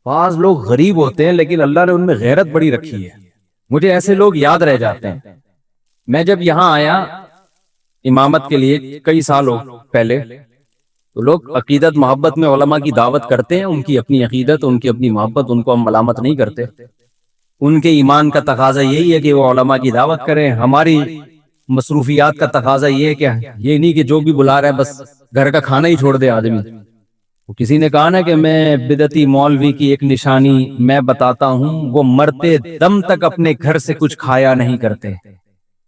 بعض لوگ غریب ہوتے ہیں لیکن اللہ نے ان میں غیرت بڑی رکھی ہے، مجھے ایسے لوگ یاد رہ جاتے ہیں۔ میں جب یہاں آیا امامت کے لیے کئی سالوں پہلے، تو لوگ عقیدت محبت میں علماء کی دعوت کرتے ہیں، ان کی اپنی عقیدت، ان کی اپنی محبت، ان کو ہم ملامت نہیں کرتے۔ ان کے ایمان کا تقاضا یہی ہے کہ وہ علماء کی دعوت کریں، ہماری مصروفیات کا تقاضا یہ ہے کہ یہ نہیں کہ جو بھی بلا رہا ہے بس گھر کا کھانا ہی چھوڑ دے آدمی۔ کسی نے کہا نا کہ میں بدعتی مولوی کی ایک نشانی میں بتاتا ہوں، وہ مرتے دم تک اپنے گھر سے کچھ کھایا نہیں کرتے۔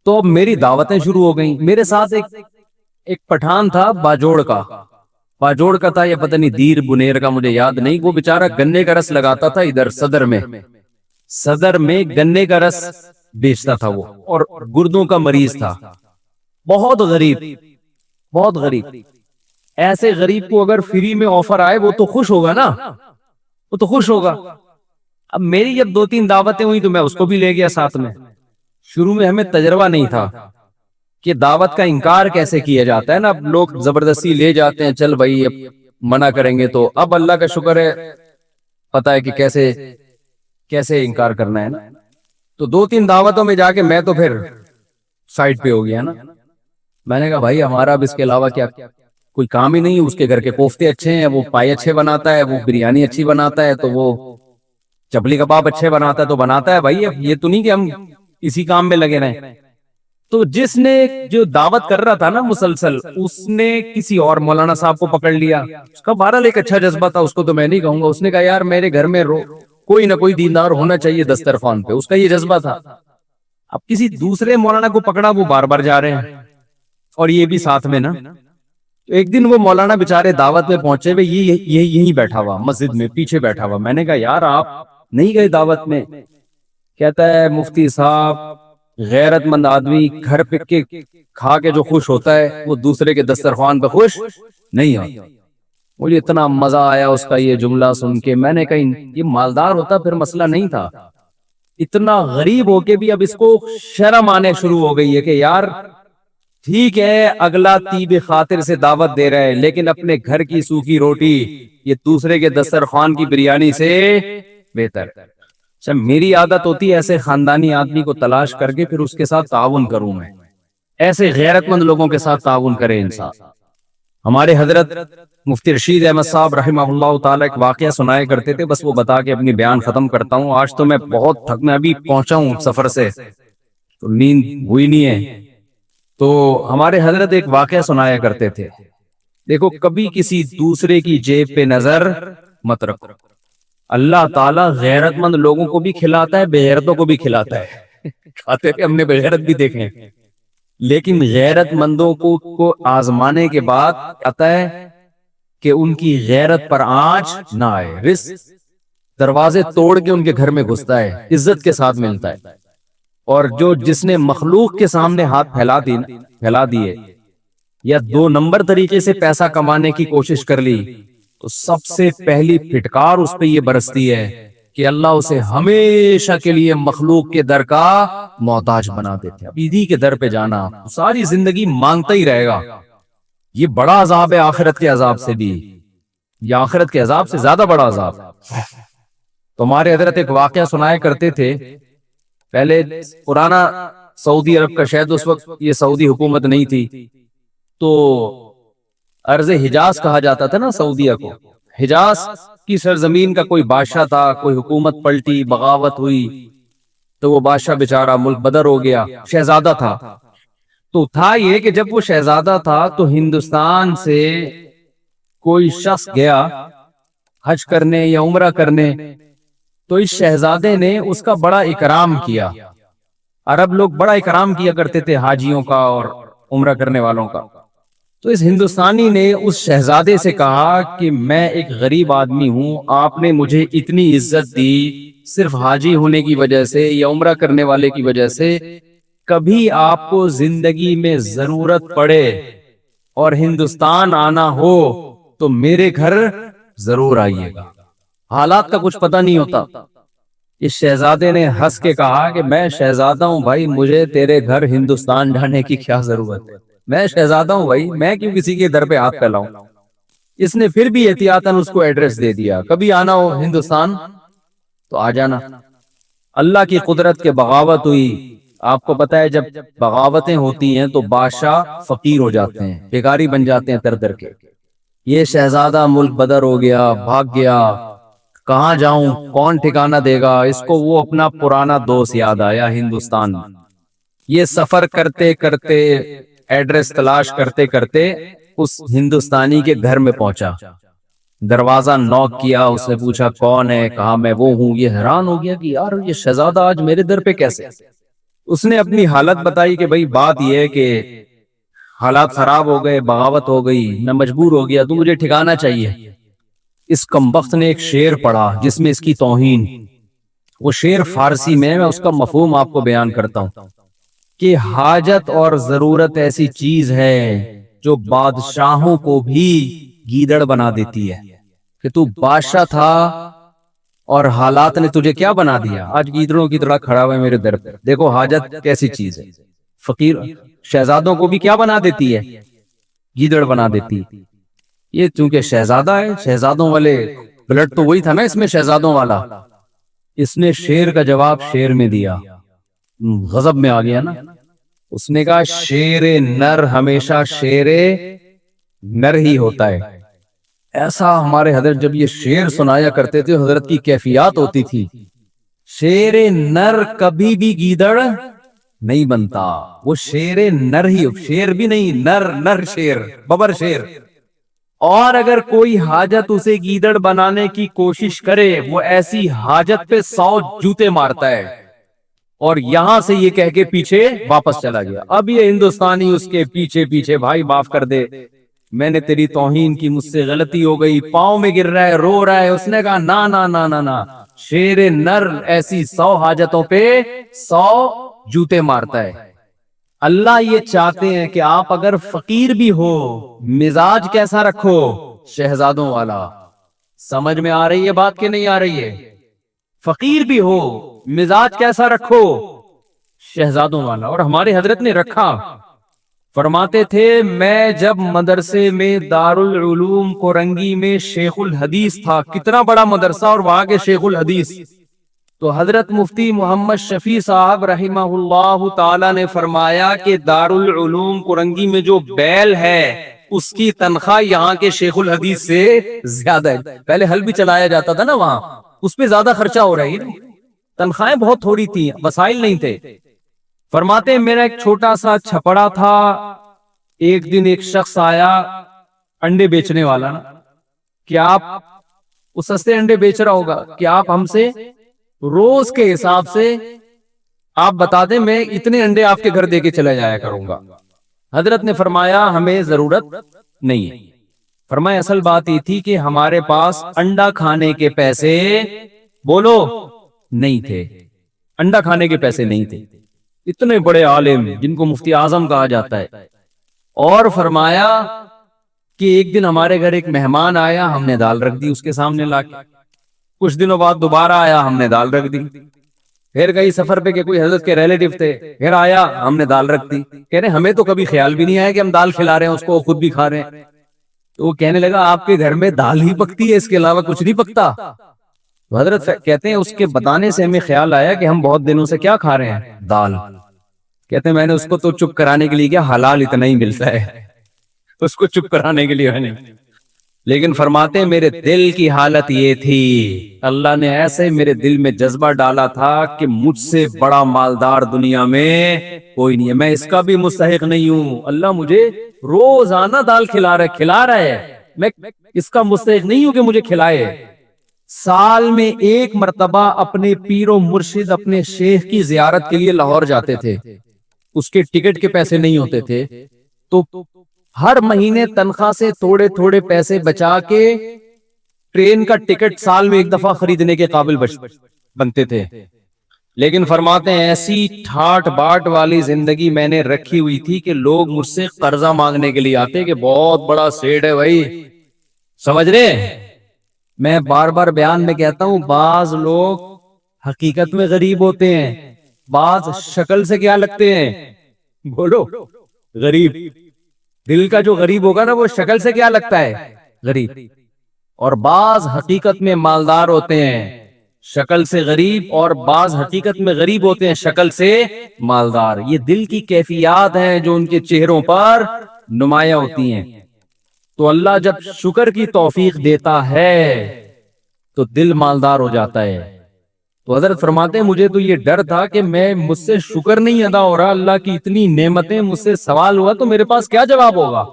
تو اب میری دعوتیں شروع ہو گئیں۔ میرے ساتھ ایک پٹھان تھا باجوڑ کا تھا، یا پتہ نہیں دیر بنیر کا، مجھے یاد نہیں۔ وہ بیچارہ گنے کا رس لگاتا تھا ادھر صدر میں گنے کا رس بیچتا تھا وہ، اور گردوں کا مریض تھا، بہت غریب۔ ایسے غریب کو اگر فری میں آفر آئے وہ تو خوش ہوگا نا، وہ تو خوش ہوگا۔ اب میری جب 2-3 دعوتیں ہوئی تو میں اس کو بھی لے گیا ساتھ میں۔ شروع میں ہمیں تجربہ نہیں تھا کہ دعوت کا انکار کیسے کیا جاتا ہے نا، اب لوگ زبردستی لے جاتے ہیں، چل بھائی اب منع کریں گے تو اب اللہ کا شکر ہے پتا ہے کہ کیسے انکار کرنا ہے نا۔ تو 2-3 دعوتوں میں جا کے میں تو پھر سائڈ پہ ہو گیا نا۔ میں نے کہا بھائی ہمارا اب اس کے علاوہ کیا کوئی کام ہی نہیں ہے، اس کے گھر کے کوفتے اچھے ہیں، وہ پائے اچھے بناتا ہے، وہ بریانی اچھی بناتا ہے، تو وہ چپلی کباب اچھے بناتا ہے تو بناتا ہے بھائی، اب یہ تو نہیں کہ ہم اسی کام میں لگے رہیں۔ تو جس نے جو دعوت کر رہا تھا نا مسلسل، اس نے کسی اور مولانا صاحب کو پکڑ لیا، اس کا بہرحال ایک اچھا جذبہ تھا، اس کو تو میں نہیں کہوں گا۔ اس نے کہا یار میرے گھر میں کوئی نہ کوئی دیندار ہونا چاہیے دسترخوان پہ، اس کا یہ جذبہ تھا۔ اب کسی دوسرے مولانا کو پکڑا، وہ بار بار جا رہے ہیں اور یہ بھی ساتھ میں نا۔ ایک دن وہ مولانا بیچارے دعوت میں پہنچے ہوئے، یہی بیٹھا ہوا مسجد میں پیچھے بیٹھا ہوا۔ میں نے کہا یار آپ نہیں گئے دعوت میں؟ کہتا ہے مفتی صاحب غیرت مند آدمی گھر پہ کے کھا کے جو خوش ہوتا ہے وہ دوسرے کے دسترخوان پہ خوش نہیں ہوتا۔ مجھے اتنا مزہ آیا اس کا یہ جملہ سن کے۔ میں نے کہا یہ مالدار ہوتا پھر مسئلہ نہیں تھا، اتنا غریب ہو کے بھی اب اس کو شرم آنے شروع ہو گئی ہے کہ یار ٹھیک ہے اگلا طیب خاطر سے دعوت دے رہے ہیں، لیکن اپنے گھر کی سوکھی روٹی یہ دوسرے کے دسترخوان کی بریانی سے بہتر۔ اچھا میری عادت ہوتی ہے ایسے خاندانی آدمی کو تلاش کر کے پھر اس کے ساتھ تعاون کروں میں، ایسے غیرت مند لوگوں کے ساتھ تعاون کرے انسان۔ ہمارے حضرت مفتی رشید احمد صاحب رحمہ اللہ تعالی ایک واقعہ سنایا کرتے تھے، بس وہ بتا کے اپنی بیان ختم کرتا ہوں۔ آج تو میں بہت تھک، میں ابھی پہنچا ہوں سفر سے تو نیند ہوئی نہیں ہے۔ تو ہمارے حضرت ایک واقعہ سنایا کرتے تھے، دیکھو کبھی کسی دوسرے کی جیب پہ نظر مت رکھو، اللہ تعالیٰ غیرت مند لوگوں کو بھی کھلاتا ہے، بے غیرتوں کو بھی کھلاتا ہے۔ کھاتے پہ ہم نے بے غیرت بھی دیکھے ہیں، لیکن غیرت مندوں کو آزمانے کے بعد آتا ہے کہ ان کی غیرت پر آنچ نہ آئے، رزق دروازے توڑ کے ان کے گھر میں گھستا ہے، عزت کے ساتھ ملتا ہے۔ اور جس نے مخلوق کے سامنے ہاتھ پھیلا دیے یا 2 نمبر طریقے سے پیسہ کمانے کی کوشش کر لی، تو سب سے پہلی پھٹکار اس پہ یہ برستی ہے کہ اللہ اسے ہمیشہ کے لیے مخلوق کے در کا محتاج بنا دیتے ہیں۔ اب انہی کے در پہ جانا ساری زندگی مانگتا ہی رہے گا، یہ بڑا عذاب ہے آخرت کے عذاب سے بھی، یہ آخرت کے عذاب سے زیادہ بڑا عذاب۔ تو ہمارے حضرت ایک واقعہ سنایا کرتے تھے، پہلے پرانا سعودی عرب کا، شاید اس وقت یہ سعودی حکومت نہیں تھی، تو ارض حجاز کہا جاتا تھا نا سعودیہ کو۔ حجاز کی سرزمین کا کوئی بادشاہ تھا، کوئی حکومت پلٹی، بغاوت ہوئی، تو وہ بادشاہ بیچارہ ملک بدر ہو گیا، شہزادہ تھا۔ تو تھا یہ کہ جب وہ شہزادہ تھا تو ہندوستان سے کوئی شخص گیا حج کرنے یا عمرہ کرنے، تو اس شہزادے نے اس کا بڑا اکرام کیا۔ عرب لوگ بڑا اکرام کیا کرتے تھے حاجیوں کا اور عمرہ کرنے والوں کا۔ تو اس ہندوستانی نے اس شہزادے سے کہا کہ میں ایک غریب آدمی ہوں، آپ نے مجھے اتنی عزت دی صرف حاجی ہونے کی وجہ سے یا عمرہ کرنے والے کی وجہ سے، کبھی آپ کو زندگی میں ضرورت پڑے اور ہندوستان آنا ہو تو میرے گھر ضرور آئیے گا۔ حالات کا کچھ پتہ نہیں ہوتا۔ اس شہزادے نے ہنس کے کہا کہ میں شہزادہ ہوں بھائی، مجھے تیرے گھر ہندوستان جانے کی کیا ضرورت ہے، میں شہزادہ ہوں بھائی، میں کیوں کسی کے در پہ ہاتھ پھیلاؤں۔ اس نے پھر بھی احتیاطاً اس کو ایڈریس دے دیا، کبھی آنا ہو ہندوستان تو آ جانا۔ اللہ کی قدرت کے بغاوت ہوئی۔ آپ کو پتا ہے جب بغاوتیں ہوتی ہیں تو بادشاہ فقیر ہو جاتے ہیں، بھکاری بن جاتے ہیں در در کے۔ یہ شہزادہ ملک بدر ہو گیا، بھاگ گیا، کہاں جاؤں، کون ٹھکانہ دے گا اس کو؟ وہ اپنا پرانا دوست یاد آیا ہندوستان۔ یہ سفر کرتے کرتے، ایڈریس تلاش کرتے کرتے اس ہندوستانی کے گھر میں پہنچا، دروازہ نوک کیا، اس نے پوچھا کون ہے؟ کہا میں وہ ہوں۔ یہ حیران ہو گیا کہ یار یہ شہزادہ آج میرے در پہ کیسے؟ اس نے اپنی حالت بتائی کہ بھئی بات یہ ہے کہ حالات خراب ہو گئے، بغاوت ہو گئی، میں مجبور ہو گیا، تو مجھے ٹھکانہ چاہیے۔ اس کمبخت نے ایک شعر پڑھا جس میں اس کی توہین، وہ شعر فارسی میں اس کا مفہوم آپ کو بیان کرتا ہوں کہ حاجت اور ضرورت ایسی چیز ہے جو بادشاہوں کو بھی گیدڑ بنا دیتی ہے، کہ تو بادشاہ تھا اور حالات نے تجھے کیا بنا دیا؟ آج گیدڑوں کی طرح کھڑا ہوا ہے میرے در پر۔ دیکھو حاجت کیسی چیز ہے، فقیر شہزادوں کو بھی کیا بنا دیتی ہے؟ گیدڑ بنا دیتی۔ یہ چونکہ شہزادہ ہے، شہزادوں والے بلڈ تو وہی تھا نا اس میں، شہزادوں والا۔ اس نے شیر کا جواب شیر میں دیا، غضب میں آ گیا نا۔ اس نے کہا شیر نر ہمیشہ شیر نر ہی ہوتا ہے۔ ایسا ہمارے حضرت جب یہ شعر سنایا کرتے تھے، حضرت کی کیفیات ہوتی تھی، شیر نر کبھی بھی گیدڑ نہیں بنتا، وہ شیر نر ہی، شیر بھی نہیں، نر نر شیر، ببر شیر۔ اور اگر کوئی حاجت اسے گیدڑ بنانے کی کوشش کرے، وہ ایسی حاجت پہ 100 جوتے مارتا ہے۔ اور یہاں سے یہ کہہ کے پیچھے واپس چلا گیا۔ اب یہ ہندوستانی اس کے پیچھے پیچھے، بھائی معاف کر دے، میں نے تیری توہین کی، مجھ سے غلطی ہو گئی، پاؤں میں گر رہا ہے، رو رہا ہے۔ اس نے کہا نا نا نا نا نا، شیر نر ایسی 100 حاجتوں پہ 100 جوتے مارتا ہے۔ اللہ یہ چاہتے ہیں کہ آپ اگر فقیر بھی ہو، مزاج کیسا رکھو؟ شہزادوں والا۔ سمجھ میں آ رہی ہے بات کہ نہیں آ رہی ہے؟ فقیر بھی ہو، مزاج کیسا رکھو؟ شہزادوں والا۔ اور ہمارے حضرت نے رکھا، فرماتے تھے میں جب مدرسے میں دارالعلوم کورنگی میں شیخ الحدیث تھا، کتنا بڑا مدرسہ اور وہاں کے شیخ الحدیث، تو حضرت مفتی محمد شفیع صاحب رحمہ اللہ تعالی نے فرمایا کہ دارالعلوم کورنگی میں جو بیل ہے اس کی تنخواہ یہاں کے شیخ الحدیث سے زیادہ ہے۔ پہلے حل بھی چلایا جاتا تھا نا وہاں، اس پہ زیادہ خرچہ ہو رہا ہے، تنخواہیں بہت تھوڑی تھی، وسائل نہیں تھے۔ فرماتے میرا ایک چھوٹا سا چھپڑا تھا، ایک دن ایک شخص آیا، انڈے بیچنے والا نا، کہ آپ اس سستے انڈے بیچ رہا ہوگا، کہ آپ ہم سے روز کے حساب سے آپ بتا دیں، میں اتنے انڈے آپ کے گھر دے کے چلا جایا کروں گا۔ حضرت نے فرمایا ہمیں ضرورت نہیں ہے۔ فرمایا اصل بات یہ تھی کہ ہمارے پاس انڈا کھانے کے پیسے بولو نہیں تھے، انڈا کھانے کے پیسے نہیں تھے۔ اتنے بڑے عالم جن کو مفتی اعظم کہا جاتا ہے۔ اور فرمایا کہ ایک دن ہمارے گھر ایک مہمان آیا، ہم نے دال رکھ دی اس کے سامنے لا کے۔ کچھ دنوں بعد دوبارہ آیا، ہم نے دال رکھ دی۔ پھر گئی سفر پہ کہ کوئی حضرت کے ریلیٹیو تھے، پھر آیا، ہم نے دال رکھ دی۔ کہہ رہے ہمیں تو کبھی خیال بھی نہیں آیا کہ ہم دال کھلا رہے ہیں اس کو، خود بھی کھا رہے ہیں۔ تو وہ کہنے لگا آپ کے گھر میں دال ہی پکتی ہے، اس کے علاوہ کچھ نہیں پکتا؟ تو حضرت کہتے ہیں اس کے بتانے سے ہمیں خیال آیا کہ ہم بہت دنوں سے کیا کھا رہے ہیں؟ دال۔ کہتے ہیں میں نے اس کو تو چپ کرانے کے لیے کیا، حلال اتنا ہی ملتا ہے، اس کو چپ کرانے کے لیے ہے نہیں۔ لیکن فرماتے ہیں میرے دل کی حالت یہ تھی، اللہ نے ایسے میرے دل میں جذبہ ڈالا تھا کہ مجھ سے بڑا مالدار دنیا میں کوئی نہیں ہے، میں اس کا بھی مستحق نہیں ہوں۔ اللہ مجھے روزانہ دال کھلا رہا ہے، میں اس کا مستحق نہیں ہوں کہ مجھے کھلائے۔ سال میں ایک مرتبہ اپنے پیر و مرشد، اپنے شیخ کی زیارت کے لیے لاہور جاتے تھے، اس کے ٹکٹ کے پیسے نہیں ہوتے تھے، تو ہر مہینے تنخواہ سے تھوڑے تھوڑے پیسے بچا کے ٹرین کا ٹکٹ سال میں ایک دفعہ خریدنے کے قابل بنتے تھے۔ لیکن فرماتے ہیں ایسی ٹھاٹ باٹ والی زندگی میں نے رکھی ہوئی تھی کہ لوگ مجھ سے قرضہ مانگنے کے لیے آتے کہ بہت بڑا سیٹ ہے بھائی، سمجھ رہے؟ میں بار بار بیان میں کہتا ہوں بعض لوگ حقیقت میں غریب ہوتے ہیں، بعض شکل سے کیا لگتے ہیں؟ بولو غریب۔ دل کا جو غریب ہوگا نا وہ شکل سے کیا لگتا ہے؟ غریب، اور بعض حقیقت میں مالدار ہوتے ہیں شکل سے غریب، اور بعض حقیقت میں غریب ہوتے ہیں شکل سے مالدار. یہ دل کی کیفیات ہیں جو ان کے چہروں پر نمایاں ہوتی ہیں. تو اللہ جب شکر کی توفیق دیتا ہے تو دل مالدار ہو جاتا ہے. تو حضرت فرماتے ہیں مجھے تو یہ ڈر تھا کہ مجھ سے شکر نہیں ادا ہو رہا، اللہ کی اتنی نعمتیں، مجھ سے سوال ہوا تو میرے پاس کیا جواب ہوگا.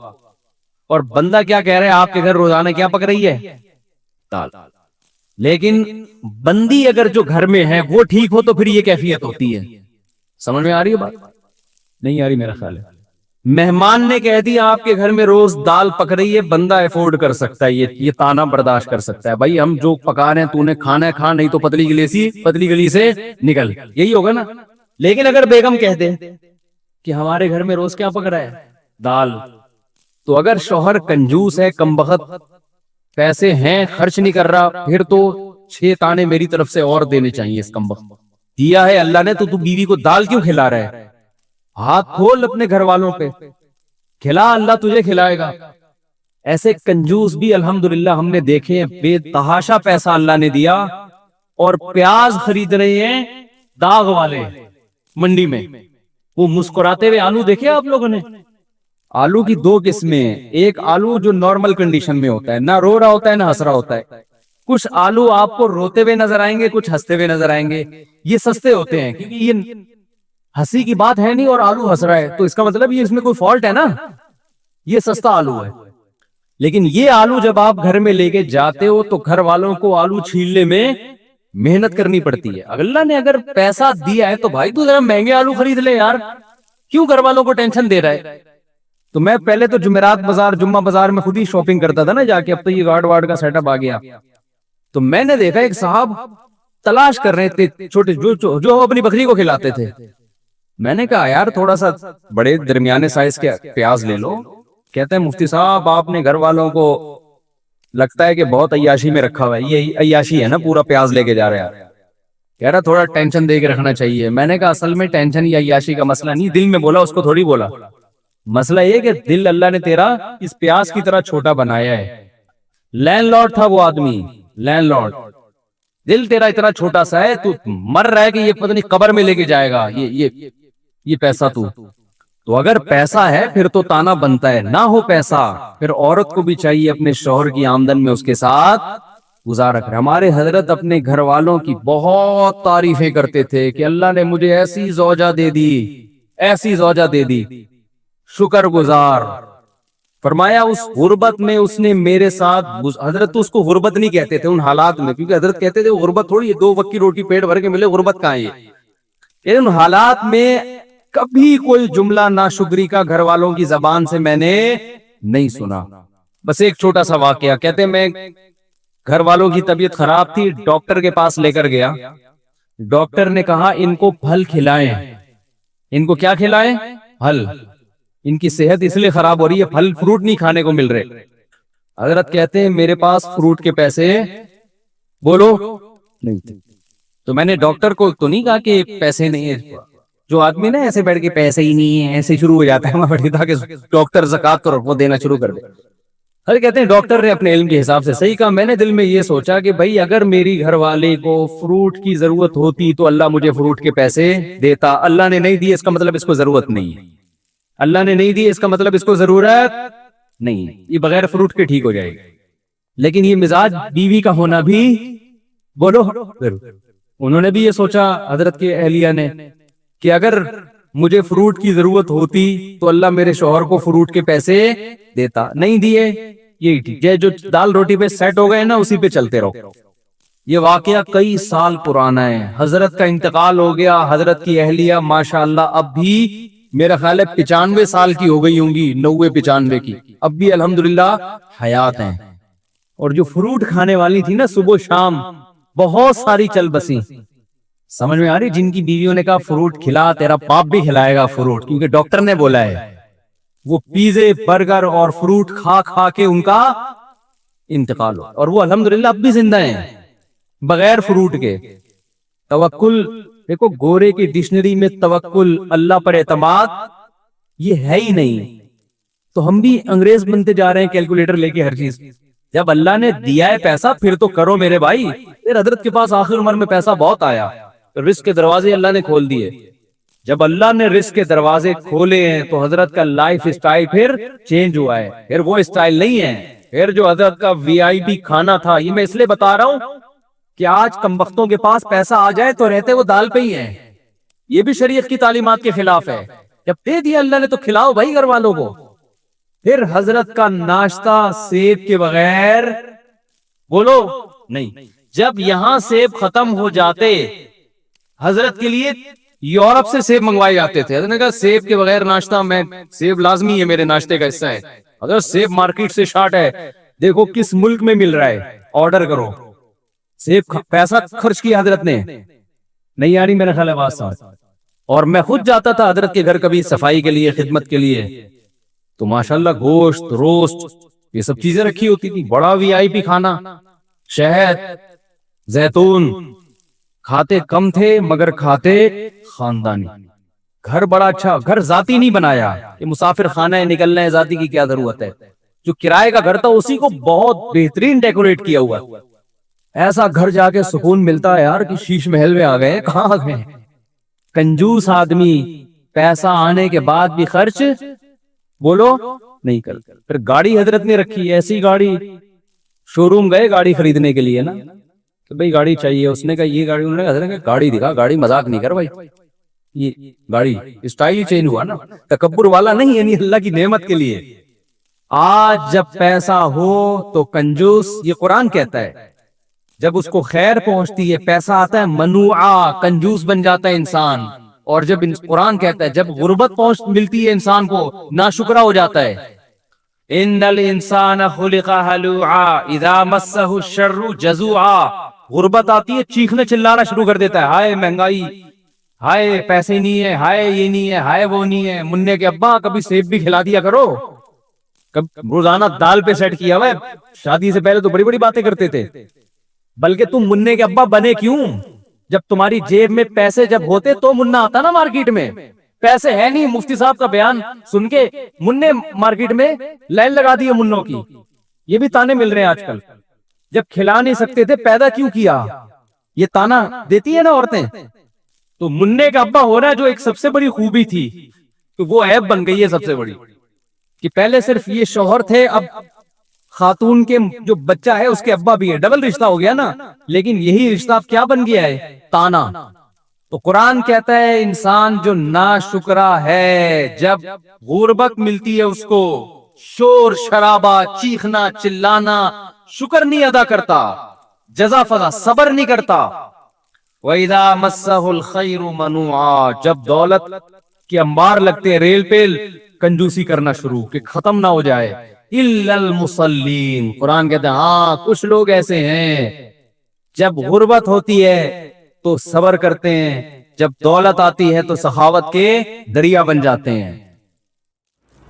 اور بندہ کیا کہہ رہا ہے، آپ کے گھر روزانہ کیا پک رہی ہے؟ دال. لیکن بندی اگر جو گھر میں ہے وہ ٹھیک ہو تو پھر یہ کیفیت ہوتی ہے. سمجھ میں آ رہی ہے بات؟ نہیں آ رہی میرا خیال ہے. مہمان نے کہہ دیا آپ کے گھر میں روز دال پک رہی ہے، بندہ افورڈ کر سکتا ہے، یہ تانا برداشت کر سکتا ہے، بھائی ہم جو پکا رہے ہیں تو نے کھانا ہے کھا، نہیں تو پتلی گلی سے نکل، یہی ہوگا نا. لیکن اگر بیگم کہہ دے کہ ہمارے گھر میں روز کیا پک رہا ہے؟ دال، تو اگر شوہر کنجوس ہے، کم بخت پیسے ہیں، خرچ نہیں کر رہا، پھر تو 6 تانے میری طرف سے اور دینے چاہیے. اس کم بخت دیا ہے اللہ نے تو بیوی کو دال کیوں کھلا رہا ہے؟ ہاتھ کھول اپنے گھر والوں پہ، کھلا، اللہ تجھے کھلائے گا. ایسے کنجوس بھی الحمدللہ ہم نے دیکھے ہیں، بے تحاشا پیسہ اللہ نے دیا اور پیاز خرید رہے ہیں داغ والے منڈی میں. وہ مسکراتے ہوئے آلو دیکھے آپ لوگوں نے؟ آلو کی 2 قسمیں، ایک آلو جو نارمل کنڈیشن میں ہوتا ہے، نہ رو رہا ہوتا ہے نہ ہنس رہا ہوتا ہے. کچھ آلو آپ کو روتے ہوئے نظر آئیں گے، کچھ ہنستے ہوئے نظر آئیں گے. یہ سستے ہوتے ہیں کیونکہ یہ ہنسی کی بات ہے نہیں اور آلو ہنس رہا ہے، تو اس کا مطلب یہ اس میں کوئی فالٹ ہے نا، یہ سستا آلو ہے. لیکن یہ آلو جب آپ گھر میں لے کے جاتے ہو تو گھر والوں کو آلو چھیلنے میں محنت کرنی پڑتی ہے. اللہ نے اگر پیسہ دیا ہے تو بھائی تو ذرا مہنگے آلو خرید لے یار، کیوں گھر والوں کو ٹینشن دے رہا ہے؟ تو میں پہلے تو جمعرات بازار، جمعہ بازار میں خود ہی شاپنگ کرتا تھا نا جا کے، اب تو یہ گارڈ وارڈ کا سیٹ اپ آ گیا. تو میں نے دیکھا ایک صاحب تلاش کر رہے تھے چھوٹے جو اپنی بکری کو کھلاتے تھے. میں نے کہا یار تھوڑا سا بڑے درمیانے سائز کے پیاز لے لو. کہتے ہیں مفتی صاحب آپ نے گھر والوں کو لگتا ہے کہ بہت عیاشی میں رکھا ہوا ہے. یہ عیاشی ہے نا، پورا پیاز لے کے جا رہے ہیں. کہہ رہا تھوڑا ٹینشن دے کے رکھنا چاہیے. میں نے کہا اصل میں ٹینشن یا عیاشی کا مسئلہ نہیں، دل میں بولا، اس کو تھوڑی بولا. مسئلہ یہ کہ دل اللہ نے تیرا اس پیاز کی طرح چھوٹا بنایا ہے. لینڈ لارڈ تھا وہ آدمی، لینڈ لارڈ. دل تیرا اتنا چھوٹا سا ہے، تو مر رہا ہے کہ یہ پتہ نہیں قبر میں لے کے جائے گا یہ پیسہ. تو اگر پیسہ ہے پھر تو تانا بنتا ہے، نہ ہو پیسہ پھر عورت کو بھی چاہیے اپنے شوہر کی آمدن میں اس کے ساتھ گزارا کرے. ہمارے حضرت اپنے گھر والوں کی بہت تعریفیں کرتے تھے کہ اللہ نے مجھے ایسی زوجہ دے دی، ایسی زوجہ دے دی، شکر گزار. فرمایا اس غربت میں اس نے میرے ساتھ، حضرت تو اس کو غربت نہیں کہتے تھے ان حالات میں، کیونکہ حضرت کہتے تھے غربت تھوڑی ہے 2 وقت کی روٹی پیٹ بھر کے ملے، غربت کہاں ہے. ان حالات میں کبھی کوئی جملہ ناشکری کا گھر والوں کی زبان سے میں نے نہیں سنا. بس ایک چھوٹا سا واقعہ کہتے میں گھر والوں کی طبیعت خراب تھی، ڈاکٹر کے پاس لے کر گیا. ڈاکٹر نے کہا ان کو پھل کھلائیں. ان کو کیا کھلائیں؟ پھل. ان کی صحت اس لیے خراب ہو رہی ہے، پھل فروٹ نہیں کھانے کو مل رہے. حضرت کہتے ہیں میرے پاس فروٹ کے پیسے بولو نہیں تھے. تو میں نے ڈاکٹر کو تو نہیں کہا کہ پیسے نہیں ہیں. جو آدمی نا ایسے بیٹھ کے پیسے ہی نہیں ہے ایسے شروع ہو جاتا ہے، میں تھا کہ ڈاکٹر زکات اور وہ دینا شروع کر دے. ہر کہتے ہیں ڈاکٹر نے اپنے علم کے حساب سے صحیح کہا. میں نے دل میں یہ سوچا کہ بھائی اگر میری گھر والے کو فروٹ کی ضرورت ہوتی تو اللہ مجھے فروٹ کے پیسے دیتا. اللہ نے نہیں دیے اس کا مطلب اس کو ضرورت نہیں ہے. اللہ نے نہیں دی اس کا مطلب اس کو ضرورت نہیں، یہ بغیر فروٹ کے ٹھیک ہو جائے گی. لیکن یہ مزاج بیوی کا ہونا بھی بولو ضرور. انہوں نے بھی یہ سوچا حضرت کے اہلیہ نے کہ اگر مجھے فروٹ کی ضرورت ہوتی تو اللہ میرے شوہر کو فروٹ کے پیسے دیتا. نہیں دیے، یہ جو دال روٹی پہ سیٹ ہو گئے نا اسی پہ چلتے رہو. یہ واقعہ کئی سال پرانا ہے. حضرت کا انتقال ہو گیا. حضرت کی اہلیہ ماشاءاللہ اب بھی میرا خیال ہے 95 سال کی ہو گئی ہوں گی، 90-95 کی، اب بھی الحمدللہ حیات ہیں. اور جو فروٹ کھانے والی تھی نا صبح شام بہت ساری چل بسی. سمجھ میں آ رہی؟ جن کی بیویوں نے کہا فروٹ کھلا، تیرا باپ بھی کھلائے گا فروٹ، کیونکہ ڈاکٹر نے بولا ہے. وہ پیزے برگر اور فروٹ کھا کھا کے ان کا انتقال ہو، اور وہ الحمدللہ اب بھی زندہ ہیں بغیر فروٹ کے. توکل دیکھو، گورے کی ڈکشنری میں توکل، اللہ پر اعتماد، یہ ہے ہی نہیں. تو ہم بھی انگریز بنتے جا رہے ہیں کیلکولیٹر لے کے ہر چیز. جب اللہ نے دیا ہے پیسہ پھر تو کرو میرے بھائی. پھر حضرت کے پاس آخر عمر میں پیسہ بہت آیا, رزق کے دروازے اللہ نے کھول دیے. جب اللہ نے رزق کے دروازے کھولے ہیں تو حضرت کا لائف اسٹائل پھر چینج ہوا ہے. پھر وہ اسٹائل نہیں ہے. پھر جو حضرت کا وی آئی پی کھانا تھا, یہ میں اس لیے بتا رہا ہوں کہ آج کم وقتوں کے پاس پیسہ آ جائے تو رہتے وہ دال پہ ہی ہیں. یہ بھی شریعت کی تعلیمات کے خلاف ہے. جب دے دیا اللہ نے تو کھلاؤ بھائی گھر والوں کو. پھر حضرت کا ناشتہ سیب کے بغیر بولو نہیں. جب یہاں سیب ختم ہو جاتے, حضرت کے لیے یورپ سے سیب منگوائے جاتے تھے. حضرت نے کہا سیب کے بغیر ناشتہ, میں سیب لازمی ہے میرے ناشتے کا حصہ ہے. حضرت سیب مارکیٹ سے شارٹ ہے, دیکھو کس ملک میں مل رہا ہے, آرڈر کرو. سیب پیسہ خرچ کیا حضرت نے. نہیں آ رہی میرا خیال ہے بات سمجھ. اور میں خود جاتا تھا حضرت کے گھر کبھی صفائی کے لیے, خدمت کے لیے, تو ماشاءاللہ گوشت, روسٹ, یہ سب چیزیں رکھی ہوتی تھی. بڑا وی آئی پی کھانا, شہد, زیتون. کھاتے کم تھے مگر کھاتے خاندانی. گھر بڑا اچھا, گھر ذاتی نہیں بنایا کہ مسافر خانہ ہے, نکلنا ہے, ذاتی کی کیا ضرورت ہے. جو کرائے کا گھر تھا اسی کو بہت بہترین ڈیکوریٹ کیا ہوا. ایسا گھر جا کے سکون ملتا ہے یار کہ شیش محل میں آ گئے. کہاں آ گئے؟ کنجوس آدمی پیسہ آنے کے بعد بھی خرچ بولو نہیں کرتا. پھر گاڑی حضرت نے رکھی, ایسی گاڑی, شو روم گئے گاڑی خریدنے کے لیے نا, کہ بھئی گاڑی چاہیے. اس نے کہا یہ گاڑی, انہوں نے کہا حضرت نے گاڑی دکھا. گاڑی مذاق نہیں کر بھائی, یہ گاڑی اسٹائل چینج ہوا نا, تکبر والا نہیں, یعنی اللہ کی نعمت کے لیے. آج جب پیسہ ہو تو کنجوس, یہ قرآن کہتا ہے, جب اس کو خیر پہنچتی ہے, پیسہ آتا ہے, منوعا, کنجوس بن جاتا ہے انسان. اور جب قرآن کہتا ہے جب غربت پہنچ ملتی ہے انسان کو, ناشکرا ہو جاتا ہے. ان الانسان خلق ہلوعا اذا مسہ الشر جزوعا. غربت آتی ہے, چیخنے چلانا شروع کر دیتا ہے, ہائے مہنگائی, ہائے پیسے نہیں ہے, ہائے یہ نہیں ہے, ہائے وہ نہیں ہے. مننے کے ابا کبھی سیب بھی کھلا دیا کرو, روزانہ دال پہ سیٹ کیا ہوا ہے. شادی سے پہلے تو بڑی بڑی باتیں کرتے تھے, بلکہ تم مننے کے ابا بنے کیوں؟ جب تمہاری جیب میں پیسے جب ہوتے تو منا آتا نا مارکیٹ میں. پیسے ہے نہیں, مفتی صاحب کا بیان سن کے مننے مارکیٹ میں لائن لگا دی ہے منوں کی. یہ بھی تانے مل رہے ہیں آج کل. جب کھلا نہیں سکتے تھے پیدا کیوں کیا, یہ تانا دیتی ہے نا عورتیں. تو مننے کا ابا ہو رہا ہے جو ایک سب سے بڑی خوبی تھی, تو وہ عیب بن گئی ہے سب سے بڑی, کہ پہلے صرف یہ شوہر تھے, اب خاتون کے جو بچہ ہے اس کے ابا بھی ہے. ڈبل رشتہ ہو گیا نا. لیکن یہی رشتہ اب کیا بن گیا ہے, تانا. تو قرآن کہتا ہے انسان جو ناشکرا ہے, جب غربت ملتی ہے اس کو, شور شرابہ, چیخنا چلانا, شکر نہیں ادا کرتا, جزا فضا صبر نہیں کرتا. وَإِذَا مَسَّهُ الْخَيْرُ مَنُوعًا. جب دولت کے انبار لگتے ہیں, ریل پیل, کنجوسی کرنا شروع کہ ختم نہ ہو جائے. إِلَّا الْمُصَلِّينَ. قرآن کہتا ہے ہاں کچھ لوگ ایسے ہیں جب غربت ہوتی ہے تو صبر کرتے ہیں, جب دولت آتی ہے تو سخاوت کے دریا بن جاتے ہیں.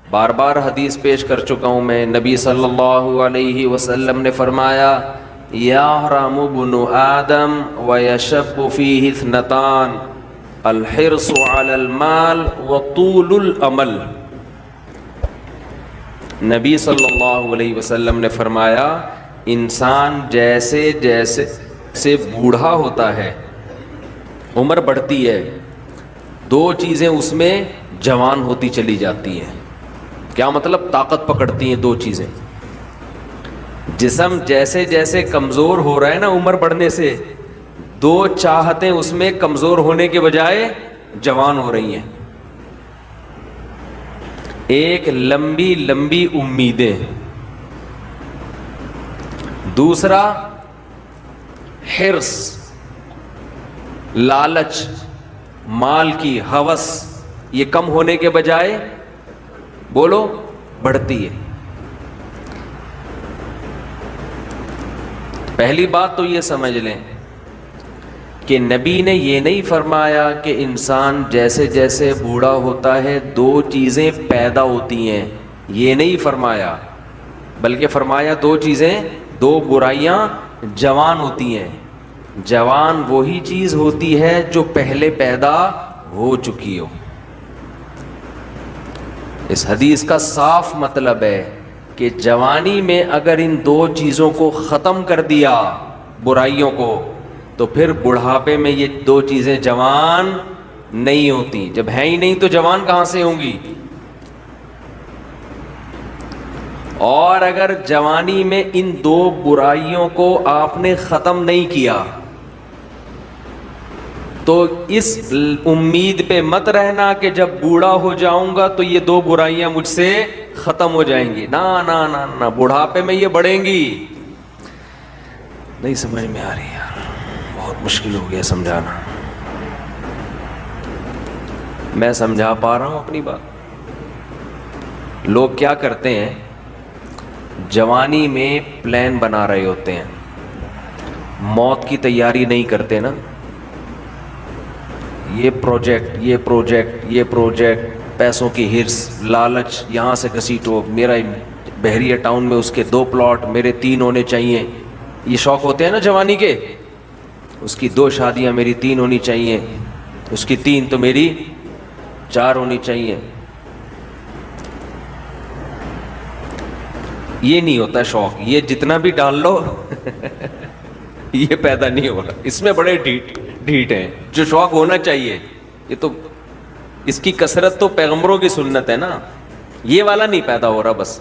بار بار حدیث پیش کر چکا ہوں میں. نبی صلی اللہ علیہ وسلم نے فرمایا یحرم ابن آدم ویشب فیہ اثنتان الحرص علی المال وطول الامل. نبی صلی اللہ علیہ وسلم نے فرمایا انسان جیسے جیسے سے بوڑھا ہوتا ہے, عمر بڑھتی ہے, دو چیزیں اس میں جوان ہوتی چلی جاتی ہیں. کیا مطلب؟ طاقت پکڑتی ہیں دو چیزیں. جسم جیسے جیسے کمزور ہو رہا ہے نا عمر بڑھنے سے, دو چاہتیں اس میں کمزور ہونے کے بجائے جوان ہو رہی ہیں. ایک لمبی لمبی امیدیں, دوسرا حرص, لالچ, مال کی ہوس, یہ کم ہونے کے بجائے بولو بڑھتی ہے. پہلی بات تو یہ سمجھ لیں کہ نبی نے یہ نہیں فرمایا کہ انسان جیسے جیسے بوڑھا ہوتا ہے دو چیزیں پیدا ہوتی ہیں, یہ نہیں فرمایا, بلکہ فرمایا دو چیزیں, دو برائیاں جوان ہوتی ہیں. جوان وہی چیز ہوتی ہے جو پہلے پیدا ہو چکی ہو. اس حدیث کا صاف مطلب ہے کہ جوانی میں اگر ان دو چیزوں کو ختم کر دیا برائیوں کو تو پھر بڑھاپے میں یہ دو چیزیں جوان نہیں ہوتی. جب ہیں ہی نہیں تو جوان کہاں سے ہوں گی؟ اور اگر جوانی میں ان دو برائیوں کو آپ نے ختم نہیں کیا تو اس امید پہ مت رہنا کہ جب بوڑھا ہو جاؤں گا تو یہ دو برائیاں مجھ سے ختم ہو جائیں گی. نا نا نا نا، بڑھاپے میں یہ بڑھیں گی. نہیں سمجھ میں آ رہی یار، بہت مشکل ہو گیا سمجھانا. میں سمجھا پا رہا ہوں اپنی بات؟ لوگ کیا کرتے ہیں، جوانی میں پلان بنا رہے ہوتے ہیں، موت کی تیاری نہیں کرتے نا. یہ پروجیکٹ، پیسوں کی ہرس، لالچ، یہاں سے گھسیٹو، میرا بحریہ ٹاؤن میں اس کے 2 پلاٹ، میرے 3 ہونے چاہیے. یہ شوق ہوتے ہیں نا جوانی کے. اس کی 2 شادیاں، میری 3 ہونی چاہیے، اس کی 3 تو میری 4 ہونی چاہیے. یہ نہیں ہوتا شوق. یہ جتنا بھی ڈال لو یہ پیدا نہیں ہو رہا. اس میں بڑے ڈھیٹ ہیں. جو شوق ہونا چاہیے، یہ تو اس کی کثرت تو پیغمبروں کی سنت ہے نا. یہ والا نہیں پیدا ہو رہا. بس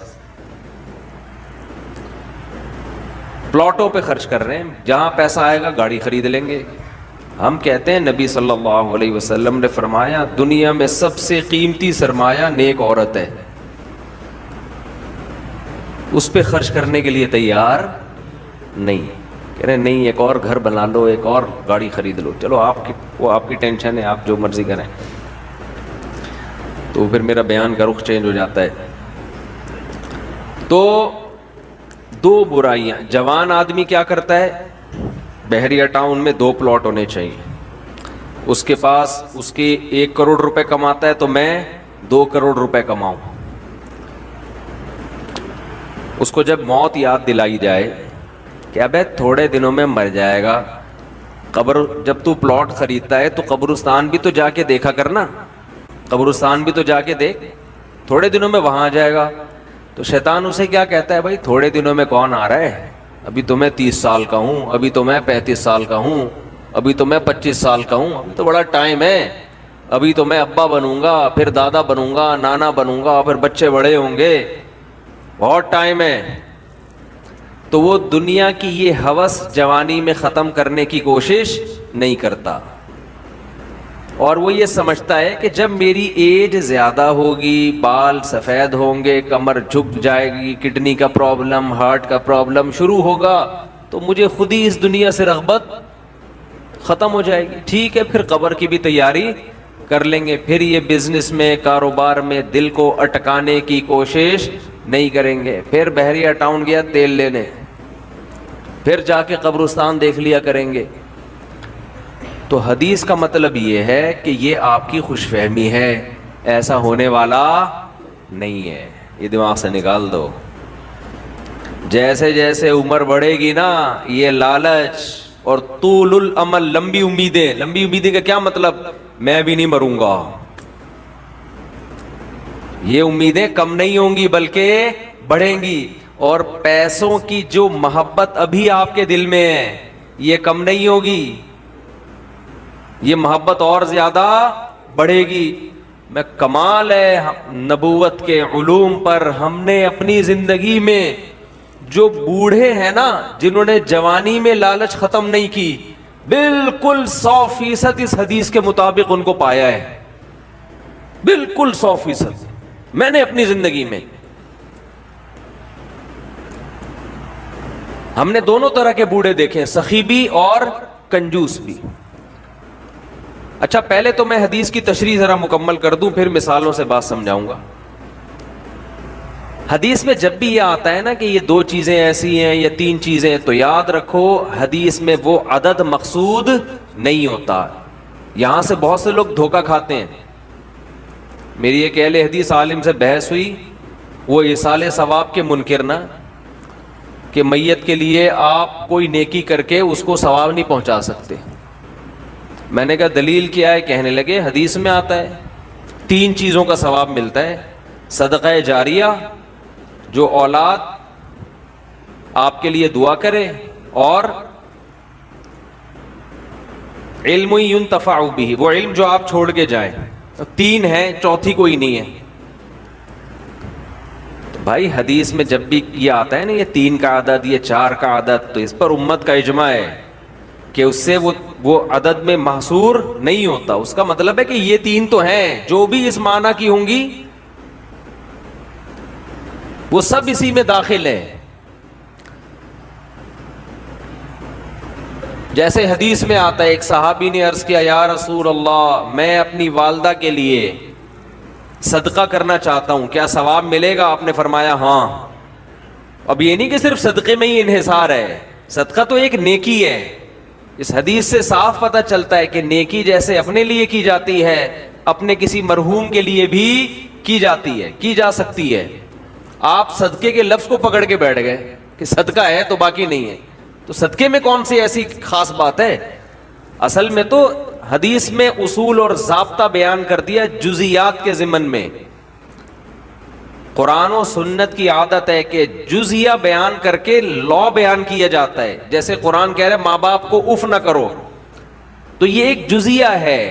پلاٹوں پہ خرچ کر رہے ہیں، جہاں پیسہ آئے گا گاڑی خرید لیں گے. ہم کہتے ہیں نبی صلی اللہ علیہ وسلم نے فرمایا دنیا میں سب سے قیمتی سرمایہ نیک عورت ہے. اس پہ خرچ کرنے کے لیے تیار نہیں. کہہ رہے نہیں، ایک اور گھر بنا لو، ایک اور گاڑی خرید لو. چلو وہ آپ کی ٹینشن ہے، آپ جو مرضی کریں. تو پھر میرا بیان کا رخ چینج ہو جاتا ہے. تو 2 برائیاں. جوان آدمی کیا کرتا ہے، بحریہ ٹاؤن میں 2 پلاٹ ہونے چاہیے. اس کے پاس اس کے 1 کروڑ روپے کماتا ہے تو میں 2 کروڑ روپے کماؤں. اس کو جب موت یاد دلائی جائے کہ ابے تھوڑے دنوں میں مر جائے گا، جب تو پلاٹ خریدتا ہے تو قبرستان بھی تو جا کے دیکھا کرنا. قبرستان بھی تو جا کے دیکھ، تھوڑے دنوں میں وہاں آ جائے گا. تو شیطان اسے کیا کہتا ہے، بھائی تھوڑے دنوں میں کون آ رہا ہے، ابھی تو میں 30 سال کا ہوں، ابھی تو میں 35 سال کا ہوں، ابھی تو میں 25 سال کا ہوں، ابھی تو بڑا ٹائم ہے، ابھی تو میں ابا بنوں گا، پھر دادا بنوں گا، نانا بنوں گا، پھر بچے بڑے ہوں گے، بہت ٹائم ہے. تو وہ دنیا کی یہ ہوس جوانی میں ختم کرنے کی کوشش نہیں کرتا. اور وہ یہ سمجھتا ہے کہ جب میری ایج زیادہ ہوگی، بال سفید ہوں گے، کمر جھک جائے گی، کڈنی کا پرابلم، ہارٹ کا پرابلم شروع ہوگا تو مجھے خود ہی اس دنیا سے رغبت ختم ہو جائے گی. ٹھیک ہے، پھر قبر کی بھی تیاری کر لیں گے. پھر یہ بزنس میں، کاروبار میں دل کو اٹکانے کی کوشش نہیں کریں گے. پھر بحریہ ٹاؤن گیا تیل لینے، پھر جا کے قبرستان دیکھ لیا کریں گے. تو حدیث کا مطلب یہ ہے کہ یہ آپ کی خوش فہمی ہے، ایسا ہونے والا نہیں ہے. یہ دماغ سے نکال دو. جیسے جیسے عمر بڑھے گی نا، یہ لالچ اور طول الامل، لمبی امیدیں کا کیا مطلب، میں بھی نہیں مروں گا، یہ امیدیں کم نہیں ہوں گی بلکہ بڑھیں گی. اور پیسوں کی جو محبت ابھی آپ کے دل میں ہے یہ کم نہیں ہوگی، یہ محبت اور زیادہ بڑھے گی. میں کمال ہے نبوت کے علوم پر، ہم نے اپنی زندگی میں جو بوڑھے ہیں نا، جنہوں نے جوانی میں لالچ ختم نہیں کی، بالکل 100% اس حدیث کے مطابق ان کو پایا ہے. بالکل 100% میں نے اپنی زندگی میں. ہم نے دونوں طرح کے بوڑھے دیکھے، سخی بھی اور کنجوس بھی. اچھا پہلے تو میں حدیث کی تشریح ذرا مکمل کر دوں، پھر مثالوں سے بات سمجھاؤں گا. حدیث میں جب بھی یہ آتا ہے نا کہ یہ 2 چیزیں ایسی ہیں یا 3 چیزیں، تو یاد رکھو حدیث میں وہ عدد مقصود نہیں ہوتا. یہاں سے بہت سے لوگ دھوکہ کھاتے ہیں. میری ایک اہل حدیث عالم سے بحث ہوئی، وہ ایصال ثواب کے منکر نہ، کہ میت کے لیے آپ کوئی نیکی کر کے اس کو ثواب نہیں پہنچا سکتے. میں نے کہا دلیل کیا ہے؟ کہنے لگے حدیث میں آتا ہے 3 چیزوں کا ثواب ملتا ہے، صدقہ جاریہ، جو اولاد آپ کے لیے دعا کرے اور علم ينتفع به، وہ علم جو آپ چھوڑ کے جائیں. تین ہیں، چوتھی کوئی نہیں ہے. تو بھائی حدیث میں جب بھی یہ آتا ہے نا یہ 3 کا عدد، یہ 4 کا عدد، تو اس پر امت کا اجماع ہے کہ اس سے وہ عدد میں محصور نہیں ہوتا. اس کا مطلب ہے کہ یہ 3 تو ہیں، جو بھی اس معنی کی ہوں گی وہ سب اسی میں داخل ہیں. جیسے حدیث میں آتا ہے، ایک صحابی نے عرض کیا یا رسول اللہ میں اپنی والدہ کے لیے صدقہ کرنا چاہتا ہوں، کیا ثواب ملے گا؟ آپ نے فرمایا ہاں. اب یہ نہیں کہ صرف صدقے میں ہی انحصار ہے، صدقہ تو ایک نیکی ہے. اس حدیث سے صاف پتہ چلتا ہے کہ نیکی جیسے اپنے لیے کی جاتی ہے، اپنے کسی مرحوم کے لیے بھی کی جاتی ہے، کی جا سکتی ہے. آپ صدقے کے لفظ کو پکڑ کے بیٹھ گئے کہ صدقہ ہے تو باقی نہیں ہے، تو صدقے میں کون سی ایسی خاص بات ہے؟ اصل میں تو حدیث میں اصول اور ضابطہ بیان کر دیا جزیات کے ضمن میں. قرآن و سنت کی عادت ہے کہ جزیہ بیان کر کے لا بیان کیا جاتا ہے. جیسے قرآن کہہ رہے ماں باپ کو اف نہ کرو، تو یہ ایک جزیہ ہے،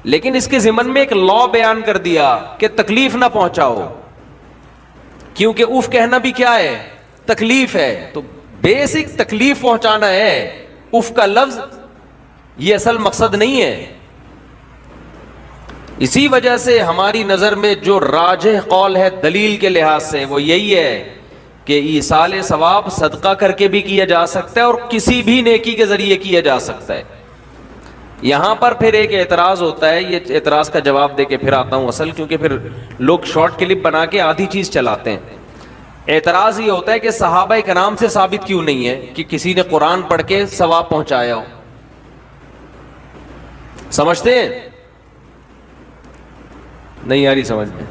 لیکن اس کے ضمن میں ایک لا بیان کر دیا کہ تکلیف نہ پہنچاؤ، کیونکہ اف کہنا بھی کیا ہے؟ تکلیف ہے. تو بیسک تکلیف پہنچانا ہے، اف کا لفظ یہ اصل مقصد نہیں ہے. اسی وجہ سے ہماری نظر میں جو راجح قول ہے دلیل کے لحاظ سے وہ یہی ہے کہ ایصال ثواب صدقہ کر کے بھی کیا جا سکتا ہے اور کسی بھی نیکی کے ذریعے کیا جا سکتا ہے. یہاں پر پھر ایک اعتراض ہوتا ہے، یہ اعتراض کا جواب دے کے پھر آتا ہوں اصل، کیونکہ پھر لوگ شارٹ کلپ بنا کے آدھی چیز چلاتے ہیں. اعتراض یہ ہوتا ہے کہ صحابہ کرام سے ثابت کیوں نہیں ہے کہ کسی نے قرآن پڑھ کے ثواب پہنچایا ہو. سمجھتے ہیں؟ نہیں آ رہی سمجھ میں.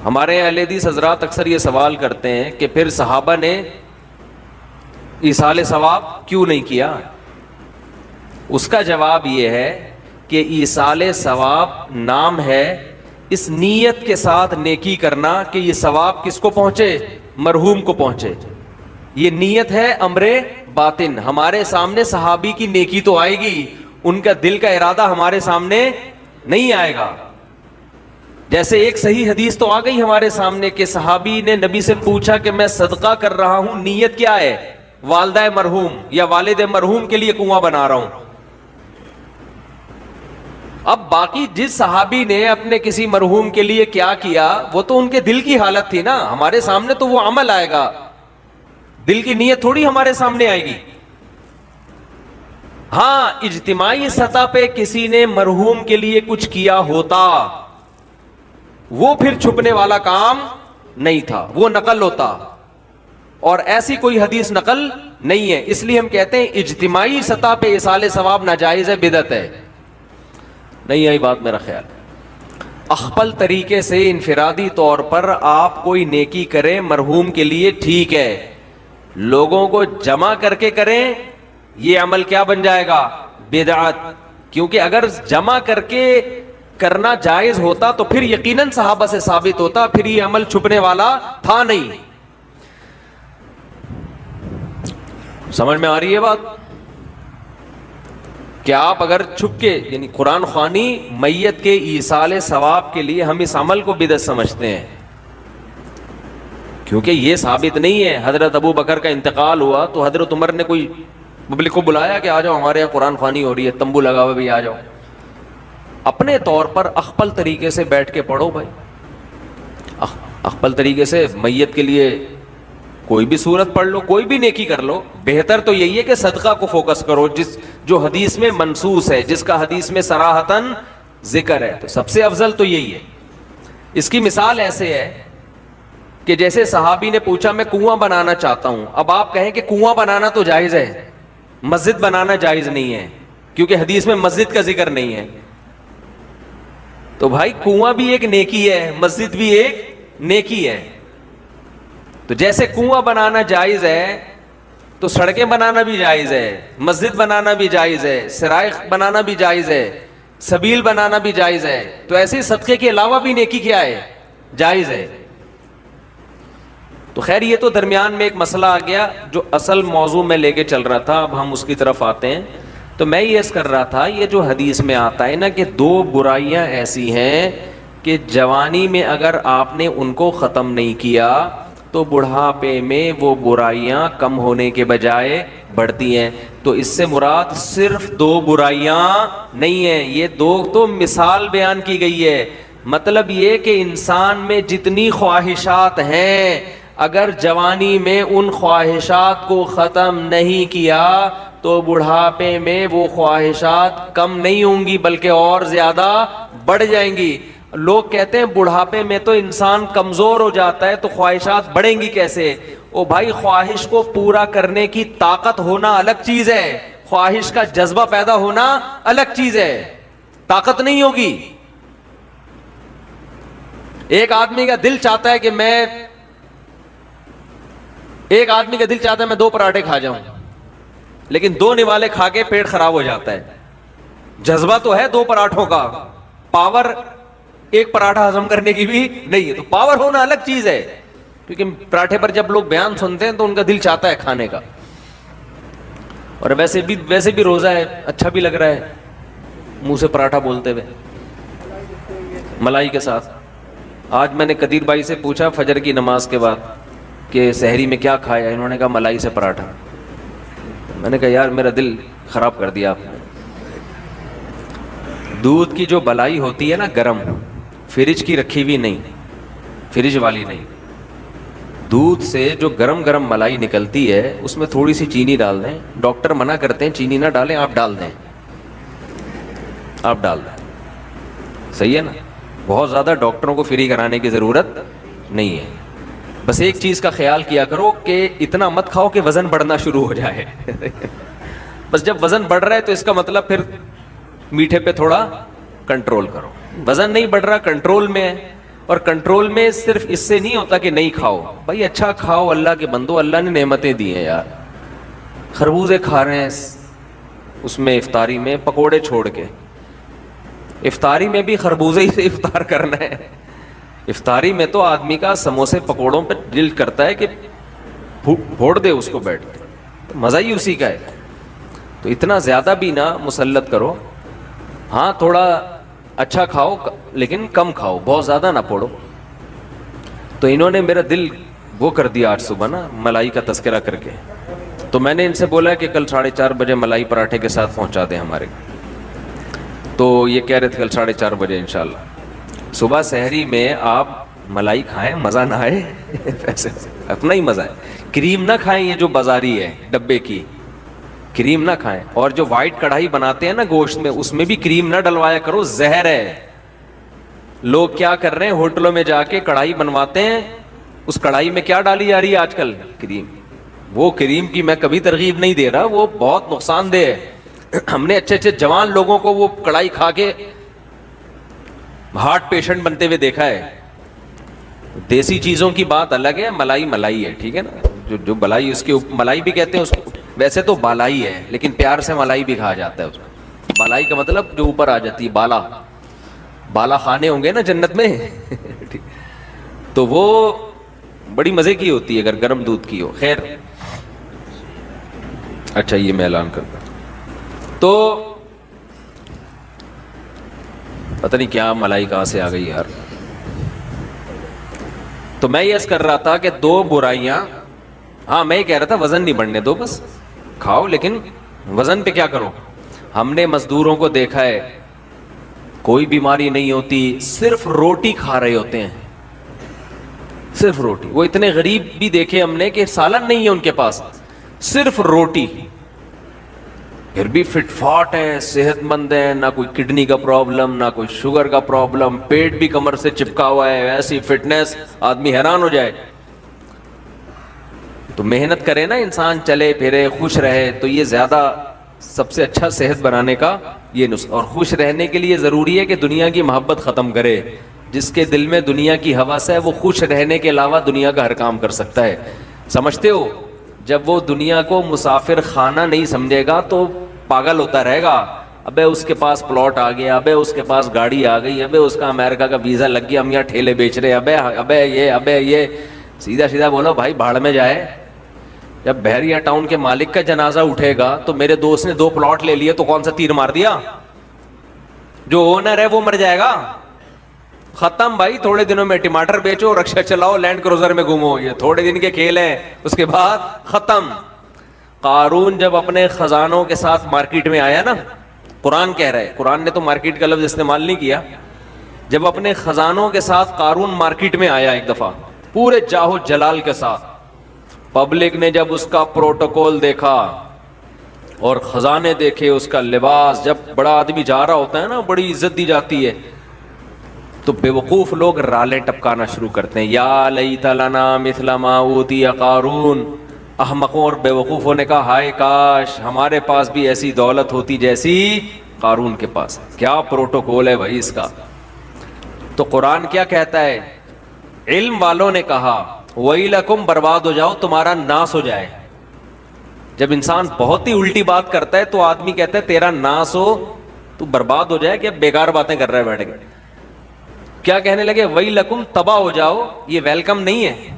ہمارے اہل حدیث حضرات اکثر یہ سوال کرتے ہیں کہ پھر صحابہ نے ایصال ثواب کیوں نہیں کیا. اس کا جواب یہ ہے کہ ایصال ثواب نام ہے اس نیت کے ساتھ نیکی کرنا کہ یہ ثواب کس کو پہنچے؟ مرحوم کو پہنچے. یہ نیت ہے امر باطن. ہمارے سامنے صحابی کی نیکی تو آئے گی، ان کا دل کا ارادہ ہمارے سامنے نہیں آئے گا. جیسے ایک صحیح حدیث تو آ گئی ہمارے سامنے کہ صحابی نے نبی سے پوچھا کہ میں صدقہ کر رہا ہوں، نیت کیا ہے؟ والدہ مرحوم یا والد مرحوم کے لیے کنواں بنا رہا ہوں. اب باقی جس صحابی نے اپنے کسی مرحوم کے لیے کیا کیا وہ تو ان کے دل کی حالت تھی نا. ہمارے سامنے تو وہ عمل آئے گا، دل کی نیت تھوڑی ہمارے سامنے آئے گی. ہاں اجتماعی سطح پہ کسی نے مرحوم کے لیے کچھ کیا ہوتا وہ پھر چھپنے والا کام نہیں تھا، وہ نقل ہوتا، اور ایسی کوئی حدیث نقل نہیں ہے. اس لیے ہم کہتے ہیں اجتماعی سطح پہ ایصال ثواب ناجائز ہے، بدعت ہے. نہیں آئی بات میرا خیال. اخپل طریقے سے انفرادی طور پر آپ کوئی نیکی کریں مرحوم کے لیے ٹھیک ہے، لوگوں کو جمع کر کے کریں یہ عمل کیا بن جائے گا؟ بدعت. کیونکہ اگر جمع کر کے کرنا جائز ہوتا تو پھر یقیناً صحابہ سے ثابت ہوتا، پھر یہ عمل چھپنے والا تھا نہیں. سمجھ میں آ رہی ہے بات؟ کہ آپ اگر چھپ کے یعنی قرآن خوانی میت کے ایصال ثواب کے لیے ہم اس عمل کو بدعت سمجھتے ہیں، کیونکہ یہ ثابت نہیں ہے. حضرت ابو بکر کا انتقال ہوا تو حضرت عمر نے کوئی پبلک کو بلایا کہ آ جاؤ ہمارے یہاں قرآن خوانی ہو رہی ہے، تمبو لگا ہوا بھی آ جاؤ. اپنے طور پر اخپل طریقے سے بیٹھ کے پڑھو بھائی، اخپل طریقے سے میت کے لیے کوئی بھی سورت پڑھ لو، کوئی بھی نیکی کر لو. بہتر تو یہی ہے کہ صدقہ کو فوکس کرو جو حدیث میں منصوص ہے، جس کا حدیث میں صراحتاً ذکر ہے، تو سب سے افضل تو یہی ہے. اس کی مثال ایسے ہے کہ جیسے صحابی نے پوچھا میں کنواں بنانا چاہتا ہوں. اب آپ کہیں کہ کنواں بنانا تو جائز ہے، مسجد بنانا جائز نہیں ہے کیونکہ حدیث میں مسجد کا ذکر نہیں ہے. تو بھائی کنواں بھی ایک نیکی ہے، مسجد بھی ایک نیکی ہے. تو جیسے کنواں بنانا جائز ہے تو سڑکیں بنانا بھی جائز ہے، مسجد بنانا بھی جائز ہے، سرائخ بنانا بھی جائز ہے، سبیل بنانا بھی جائز ہے. تو ایسے صدقے کے علاوہ بھی نیکی کیا ہے؟ جائز ہے. تو خیر یہ تو درمیان میں ایک مسئلہ آ گیا جو اصل موضوع میں لے کے چل رہا تھا, اب ہم اس کی طرف آتے ہیں. تو میں یہ کر رہا تھا, یہ جو حدیث میں آتا ہے نا کہ 2 برائیاں ایسی ہیں کہ جوانی میں اگر آپ نے ان کو ختم نہیں کیا تو بڑھاپے میں وہ برائیاں کم ہونے کے بجائے بڑھتی ہیں. تو اس سے مراد صرف 2 برائیاں نہیں ہیں, یہ 2 تو مثال بیان کی گئی ہے. مطلب یہ کہ انسان میں جتنی خواہشات ہیں اگر جوانی میں ان خواہشات کو ختم نہیں کیا تو بڑھاپے میں وہ خواہشات کم نہیں ہوں گی بلکہ اور زیادہ بڑھ جائیں گی. لوگ کہتے ہیں بڑھاپے میں تو انسان کمزور ہو جاتا ہے تو خواہشات بڑھیں گی کیسے؟ او بھائی, خواہش کو پورا کرنے کی طاقت ہونا الگ چیز ہے, خواہش کا جذبہ پیدا ہونا الگ چیز ہے, طاقت نہیں ہوگی. ایک آدمی کا دل چاہتا ہے کہ میں 2 پراٹھے کھا جاؤں, لیکن 2 نوالے کھا کے پیٹ خراب ہو جاتا ہے. جذبہ تو ہے 2 پراٹھوں کا, پاور 1 پراٹھا ہضم کرنے کی بھی نہیں ہے. تو پاور ہونا الگ چیز ہے, کیونکہ پراٹھے پر جب لوگ بیان سنتے ہیں تو ان کا دل چاہتا ہے کھانے کا, اور ویسے بھی روزہ ہے, اچھا بھی لگ رہا ہے منہ سے پراٹھا بولتے ہوئے ملائی کے ساتھ. آج میں نے قدیر بھائی سے پوچھا فجر کی نماز کے بعد کہ سحری میں کیا کھایا, انہوں نے کہا ملائی سے پراٹھا. میں نے کہا یار میرا دل خراب کر دیا آپ نے. دودھ کی جو بلائی ہوتی ہے نا گرم, فریج کی رکھی ہوئی نہیں, فریج والی نہیں, دودھ سے جو گرم گرم ملائی نکلتی ہے اس میں تھوڑی سی چینی ڈال دیں. ڈاکٹر منع کرتے ہیں چینی نہ ڈالیں, آپ ڈال دیں, صحیح ہے نا. بہت زیادہ ڈاکٹروں کو فری کرانے کی ضرورت نہیں ہے. بس ایک چیز کا خیال کیا کرو کہ اتنا مت کھاؤ کہ وزن بڑھنا شروع ہو جائے. بس جب وزن بڑھ رہا ہے تو اس کا مطلب پھر میٹھے پہ تھوڑا کنٹرول کرو. وزن نہیں بڑھ رہا, کنٹرول میں ہے, اور کنٹرول میں صرف اس سے نہیں ہوتا کہ نہیں کھاؤ. بھائی اچھا کھاؤ, اللہ کے بندو, اللہ نے نعمتیں دی ہیں یار. خربوزے کھا رہے ہیں اس میں افطاری میں, پکوڑے چھوڑ کے. افطاری میں بھی خربوزے ہی سے افطار کرنا ہے. افطاری میں تو آدمی کا سموسے پکوڑوں پہ دل کرتا ہے کہ پھوڑ دے اس کو بیٹھ کے, مزہ ہی اسی کا ہے. تو اتنا زیادہ بھی نہ مسلط کرو. ہاں تھوڑا اچھا کھاؤ لیکن کم کھاؤ, بہت زیادہ نہ پھوڑو. تو انہوں نے میرا دل وہ کر دیا آج صبح نا ملائی کا تذکرہ کر کے. تو میں نے ان سے بولا کہ کل 4:30 بجے ملائی پراٹھے کے ساتھ پہنچا دیں ہمارے. تو یہ کہہ رہے تھے کل 4:30 بجے انشاءاللہ. صبح سحری میں آپ ملائی کھائیں, مزہ نہ آئے ویسے اپنا ہی مزہ ہے. کریم نہ کھائیں, یہ جو بازاری ہے ڈبے کی کریم نہ کھائیں. اور جو وائٹ کڑھائی بناتے ہیں نا گوشت میں, اس میں بھی کریم نہ ڈلوایا کرو, زہر ہے. لوگ کیا کر رہے ہیں, ہوٹلوں میں جا کے کڑھائی بنواتے ہیں, اس کڑھائی میں کیا ڈالی جا رہی ہے آج کل, کریم. وہ کریم کی میں کبھی ترغیب نہیں دے رہا, وہ بہت نقصان دہ ہے. ہم نے اچھے جوان لوگوں کو وہ کڑھائی کھا کے ہارٹ پیشنٹ بنتے ہوئے دیکھا ہے. دیسی چیزوں کی بات الگ ہے, ملائی ہے, ٹھیک ہے نا. جو بلائی, اس کی ملائی بھی کہتے ہیں اس کو, ویسے تو بالائی ہے لیکن پیار سے ملائی بھی کہا جاتا ہے اس کو. بالائی کا مطلب جو اوپر آ جاتی ہے, بالا خانے ہوں گے نا جنت میں. تو وہ بڑی مزے کی ہوتی ہے اگر گرم دودھ کی ہو. خیر اچھا یہ میں اعلان کرتا ہوں. تو پتہ نہیں کیا ملائی کہاں سے آ گئی یار. تو میں یہ کر رہا تھا کہ 2 برائیاں, ہاں میں یہ کہہ رہا تھا وزن نہیں بڑھنے دو, بس کھاؤ لیکن وزن پہ کیا کرو. ہم نے مزدوروں کو دیکھا ہے کوئی بیماری نہیں ہوتی, صرف روٹی کھا رہے ہوتے ہیں, صرف روٹی. وہ اتنے غریب بھی دیکھے ہم نے کہ سالن نہیں ہے ان کے پاس, صرف روٹی, پھر بھی فٹ فاٹ ہیں, صحت مند ہیں, نہ کوئی کڈنی کا پرابلم, نہ کوئی شوگر کا پرابلم, پیٹ بھی کمر سے چپکا ہوا ہے, ایسی فٹنس آدمی حیران ہو جائے. تو محنت کرے نا انسان, چلے پھرے, خوش رہے, تو یہ زیادہ سب سے اچھا صحت بنانے کا یہ نسخہ. اور خوش رہنے کے لیے ضروری ہے کہ دنیا کی محبت ختم کرے. جس کے دل میں دنیا کی ہوس ہے وہ خوش رہنے کے علاوہ دنیا کا ہر کام کر سکتا ہے. سمجھتے ہو, جب وہ دنیا کو مسافر خانہ نہیں سمجھے گا تو پاگل ہوتا رہے گا. ابے اس کے پاس پلاٹ آ گیا, ابے اس کے پاس گاڑی آ گئی, ابے اس کا امریکہ کا ویزا لگ گیا, ہم یہاں ٹھیلے بیچ رہے, ابے یہ. سیدھا سیدھا بولو بھائی بھاڑ میں جائے. جب بحریہ ٹاؤن کے مالک کا جنازہ اٹھے گا تو میرے دوست نے 2 پلاٹ لے لیے تو کون سا تیر مار دیا؟ جو اونر ہے وہ مر جائے گا. ختم بھائی. تھوڑے دنوں میں ٹماٹر بیچو, رکشا چلاؤ, لینڈ کروزر میں گھومو, یہ تھوڑے دن کے کھیل ہیں, اس کے بعد ختم. قارون جب اپنے خزانوں کے ساتھ مارکیٹ میں آیا نا, قرآن کہہ رہا ہے, قرآن نے تو مارکیٹ کا لفظ استعمال نہیں کیا, جب اپنے خزانوں کے ساتھ قارون مارکیٹ میں آیا ایک دفعہ پورے جاہو جلال کے ساتھ, پبلک نے جب اس کا پروٹوکول دیکھا اور خزانے دیکھے, اس کا لباس, جب بڑا آدمی جا رہا ہوتا ہے نا بڑی عزت دی جاتی ہے, تو بے وقوف لوگ رالیں ٹپکانا شروع کرتے ہیں, یا لیت لنا مثل ما اوتی قارون. احمقوں اور بے وقوفوں نے کہا ہائے کاش ہمارے پاس بھی ایسی دولت ہوتی جیسی قارون کے پاس. کیا پروٹوکول ہے بھائی اس کا. تو قرآن کیا کہتا ہے؟ علم والوں نے کہا وَيْلَكُمْ, برباد ہو جاؤ, تمہارا ناس ہو جائے. جب انسان بہت ہی الٹی بات کرتا ہے تو آدمی کہتا ہے تیرا ناس ہو, تو برباد ہو جائے, کہ بیکار باتیں کر رہا ہے بیٹھ کے. کیا کہنے لگے؟ وَيْلَكُمْ, تباہ ہو جاؤ. یہ ویلکم نہیں ہے,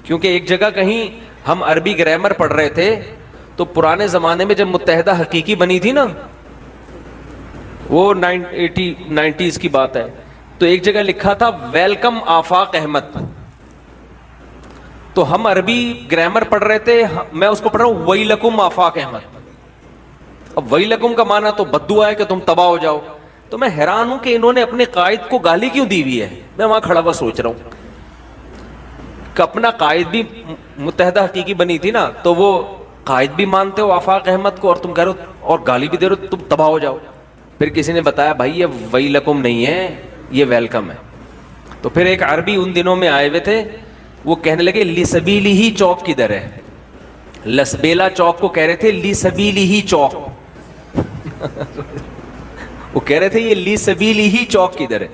کیونکہ ایک جگہ کہیں ہم عربی گرامر پڑھ رہے تھے تو پرانے زمانے میں جب متحدہ حقیقی بنی تھی نا, وہ 90s کی بات ہے, تو ایک جگہ لکھا تھا ویلکم آفاق احمد. تو ہم عربی گرامر پڑھ رہے تھے, میں اس کو پڑھ رہا ہوں وَيْلَكُمْ آفاق احمد. اب وَيْلَكُمْ کا معنی تو بددعا ہے کہ تم تباہ ہو جاؤ. تو میں حیران ہوں کہ انہوں نے اپنے قائد کو گالی کیوں دی ہوئی ہے. میں وہاں کھڑا ہوا سوچ رہا ہوں کہ اپنا قائد بھی متحدہ حقیقی بنی تھی نا, تو وہ قائد بھی مانتے ہو آفاق احمد کو, اور تم کہہ رہے ہو اور گالی بھی دے رہے ہو تم تباہ ہو جاؤ. پھر کسی نے بتایا بھائی یہ وَيْلَكُمْ نہیں ہے, یہ ویلکم ہے. تو پھر ایک عربی ان دنوں میں آئے ہوئے تھے, وہ کہنے لگے لِسَبِيلِهِ ہی چوک کدھر ہے. لسبیلا چوک کو کہہ رہے تھے لِسَبِيلِهِ ہی چوک. وہ کہہ رہے تھے یہ لِسَبِيلِهِ ہی چوک کدھر ہے.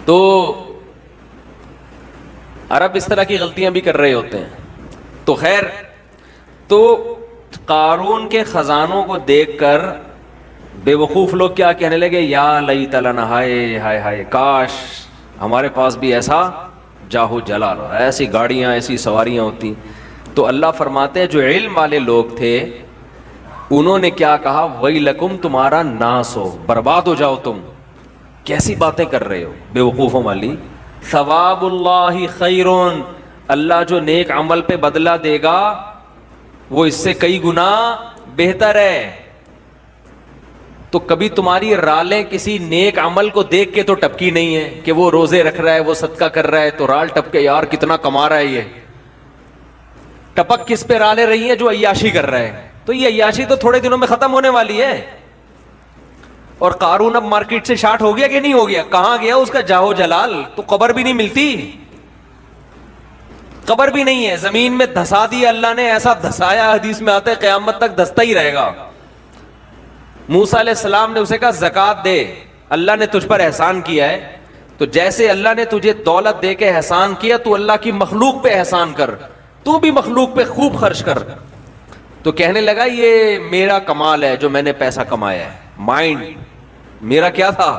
تو عرب اس طرح کی غلطیاں بھی کر رہے ہوتے ہیں. تو خیر, تو قارون کے خزانوں کو دیکھ کر بے وقوف لوگ کیا کہنے لگے؟ یا لیت لنا, ہائے ہائے ہائے کاش ہمارے پاس بھی ایسا جاہو جلال, ایسی گاڑیاں, ایسی سواریاں ہوتی. تو اللہ فرماتے ہیں جو علم والے لوگ تھے انہوں نے کیا کہا؟ وَيْلَكُمْ, تمہارا ناس ہو, برباد ہو جاؤ تم. کیسی باتیں کر رہے ہو بے وقوفوں والی. ثواب اللہ خیرون, اللہ جو نیک عمل پہ بدلہ دے گا وہ اس سے کئی گنا بہتر ہے. تو کبھی تمہاری رالیں کسی نیک عمل کو دیکھ کے تو ٹپکی نہیں ہے کہ وہ روزے رکھ رہا ہے, وہ صدقہ کر رہا ہے, تو رال ٹپکے یار کتنا کما رہا ہے. یہ ٹپک کس پہ رالیں رہی ہیں؟ جو عیاشی کر رہا ہے. تو یہ عیاشی تو تھوڑے دنوں میں ختم ہونے والی ہے. اور قارون اب مارکیٹ سے شارٹ ہو گیا کہ نہیں ہو گیا؟ کہاں گیا اس کا جاہو جلال؟ تو قبر بھی نہیں ملتی, قبر بھی نہیں ہے, زمین میں دھسا دیا اللہ نے, ایسا دھسایا حدیث میں آتا ہے قیامت تک دھستا ہی رہے گا. موسیٰ علیہ السلام نے اسے کہا زکوٰۃ دے, اللہ نے تجھ پر احسان کیا ہے, تو جیسے اللہ نے تجھے دولت دے کے احسان کیا تو اللہ کی مخلوق پہ احسان کر, تو بھی مخلوق پہ خوب خرچ کر. تو کہنے لگا یہ میرا کمال ہے جو میں نے پیسہ کمایا ہے, مائنڈ میرا کیا تھا.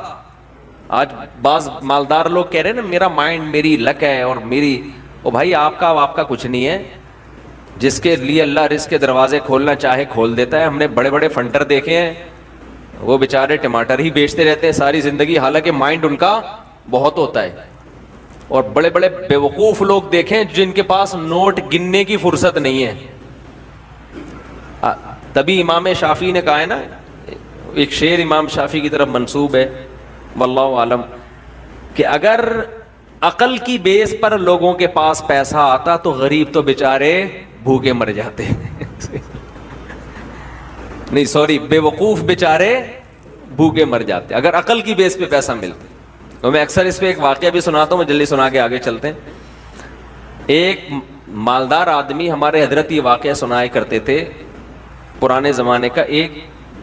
آج بعض مالدار لوگ کہہ رہے ہیں نا میرا مائنڈ, میری لک ہے اور میری, او بھائی آپ کا کچھ نہیں ہے. جس کے لیے اللہ رزق کے دروازے کھولنا چاہے کھول دیتا ہے. ہم نے بڑے بڑے فنٹر دیکھے ہیں, وہ بیچارے ٹماٹر ہی بیچتے رہتے ہیں ساری زندگی, حالانکہ مائنڈ ان کا بہت ہوتا ہے. اور بڑے بڑے بے وقوف لوگ دیکھیں جن کے پاس نوٹ گننے کی فرصت نہیں ہے. تبھی امام شافعی نے کہا ہے نا, ایک شعر امام شافعی کی طرف منسوب ہے واللہ عالم, کہ اگر عقل کی بیس پر لوگوں کے پاس پیسہ آتا تو غریب تو بیچارے بھوکے مر جاتے. نہیں سوری, بے وقوف بیچارے بھوکے مر جاتے اگر عقل کی بیس پہ پیسہ ملتا. تو میں اکثر اس پہ ایک واقعہ بھی سناتا ہوں, میں جلدی سنا کے آگے چلتے ہیں. ایک مالدار آدمی ہمارے حضرت یہ واقعہ سنایا کرتے تھے پرانے زمانے کا. ایک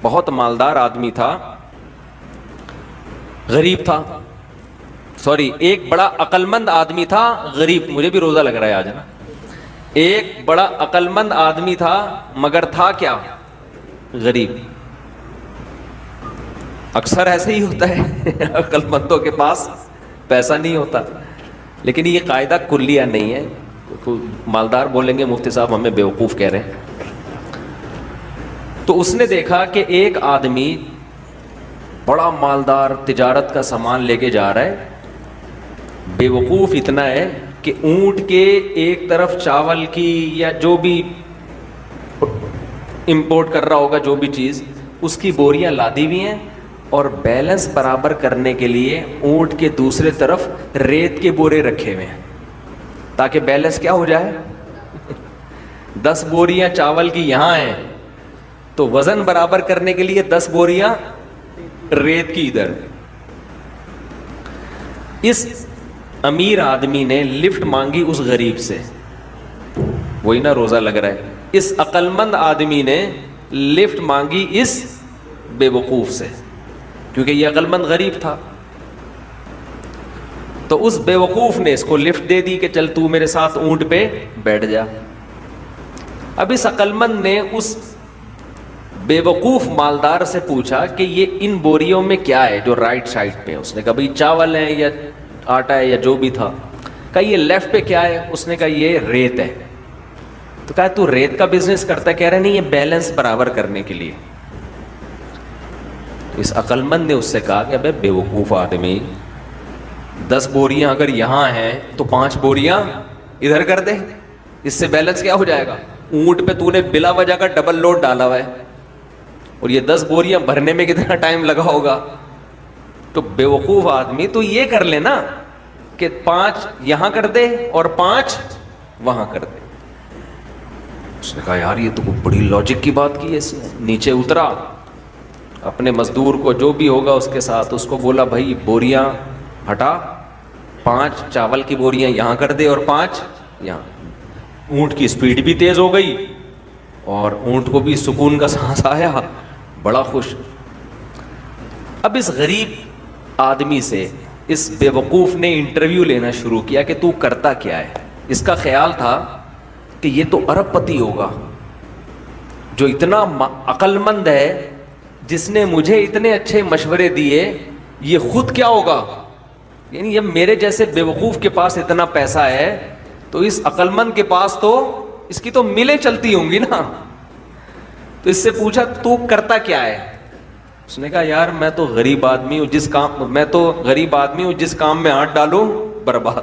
بہت مالدار آدمی تھا, غریب تھا, سوری ایک بڑا عقل مند آدمی تھا, غریب, مجھے بھی روزہ لگ رہا ہے آج نا. ایک بڑا عقل مند آدمی تھا مگر تھا کیا؟ غریب. اکثر ایسے ہی ہوتا ہے, عقل مندوں کے پاس پیسہ نہیں ہوتا. لیکن یہ قاعدہ کلیہ نہیں ہے. مالدار بولیں گے مفتی صاحب ہمیں بیوقوف کہہ رہے ہیں. تو اس نے دیکھا کہ ایک آدمی بڑا مالدار تجارت کا سامان لے کے جا رہا ہے, بیوقوف اتنا ہے کہ اونٹ کے ایک طرف چاول کی یا جو بھی امپورٹ کر رہا ہوگا جو بھی چیز, اس کی بوریاں لادی ہوئی ہیں, اور بیلنس برابر کرنے کے لیے اونٹ کے دوسرے طرف ریت کے بورے رکھے ہوئے ہیں تاکہ بیلنس کیا ہو جائے. 10 بوریاں چاول کی یہاں ہیں تو وزن برابر کرنے کے لیے 10 بوریاں ریت کی ادھر. اس امیر آدمی نے لفٹ مانگی اس غریب سے, وہی نا روزہ لگ رہا ہے. اس عقل مند آدمی نے لفٹ مانگی اس بے وقوف سے, کیونکہ یہ عقل مند غریب تھا. تو اس بے وقوف نے اس کو لفٹ دے دی کہ چل تو میرے ساتھ اونٹ پہ بیٹھ جا. اب اس عقل مند نے اس بے وقوف مالدار سے پوچھا کہ یہ ان بوریوں میں کیا ہے جو رائٹ سائڈ پہ. اس نے کہا بھائی چاول ہے یا آٹا ہے یا جو بھی تھا. کہا یہ لیفٹ پہ کیا ہے؟ اس نے کہا یہ ریت ہے. تو کہا تو ریت کا بزنس کرتا ہے؟ کہہ رہا نہیں, یہ بیلنس برابر کرنے کے لیے. اس عقل مند نے اس سے کہا کہ ابے بے وقوف آدمی, 10 بوریاں اگر یہاں ہیں تو 5 بوریاں ادھر کر دے, اس سے بیلنس کیا ہو جائے گا. اونٹ پہ تو نے بلا وجہ کا ڈبل لوڈ ڈالا ہوا ہے, اور یہ 10 بوریاں بھرنے میں کتنا ٹائم لگا ہوگا. تو بے وقوف آدمی تو یہ کر لے نا کہ 5 یہاں کر دے اور 5 وہاں کر دے. اس نے کہا یار یہ تو بڑی لاجک کی بات کی ہے. اس نے نیچے اترا, اپنے مزدور کو جو بھی ہوگا اس کے ساتھ اس کو بولا بھائی بوریاں ہٹا, 5 چاول کی بوریاں یہاں کر دے اور 5 یہاں. اونٹ کی سپیڈ بھی تیز ہو گئی اور اونٹ کو بھی سکون کا سانس آیا, بڑا خوش. اب اس غریب آدمی سے اس بے وقوف نے انٹرویو لینا شروع کیا کہ تو کرتا کیا ہے. اس کا خیال تھا کہ یہ تو ارب پتی ہوگا جو اتنا عقل مند ہے, جس نے مجھے اتنے اچھے مشورے دیے. یہ خود کیا ہوگا, یعنی یہ میرے جیسے بے وقوف کے پاس اتنا پیسہ ہے تو اس عقل مند کے پاس تو اس کی تو ملیں چلتی ہوں گی نا. تو اس سے پوچھا تو کرتا کیا ہے. اس نے کہا یار میں تو غریب آدمی ہوں, جس کام میں ہاتھ ڈالوں برباد.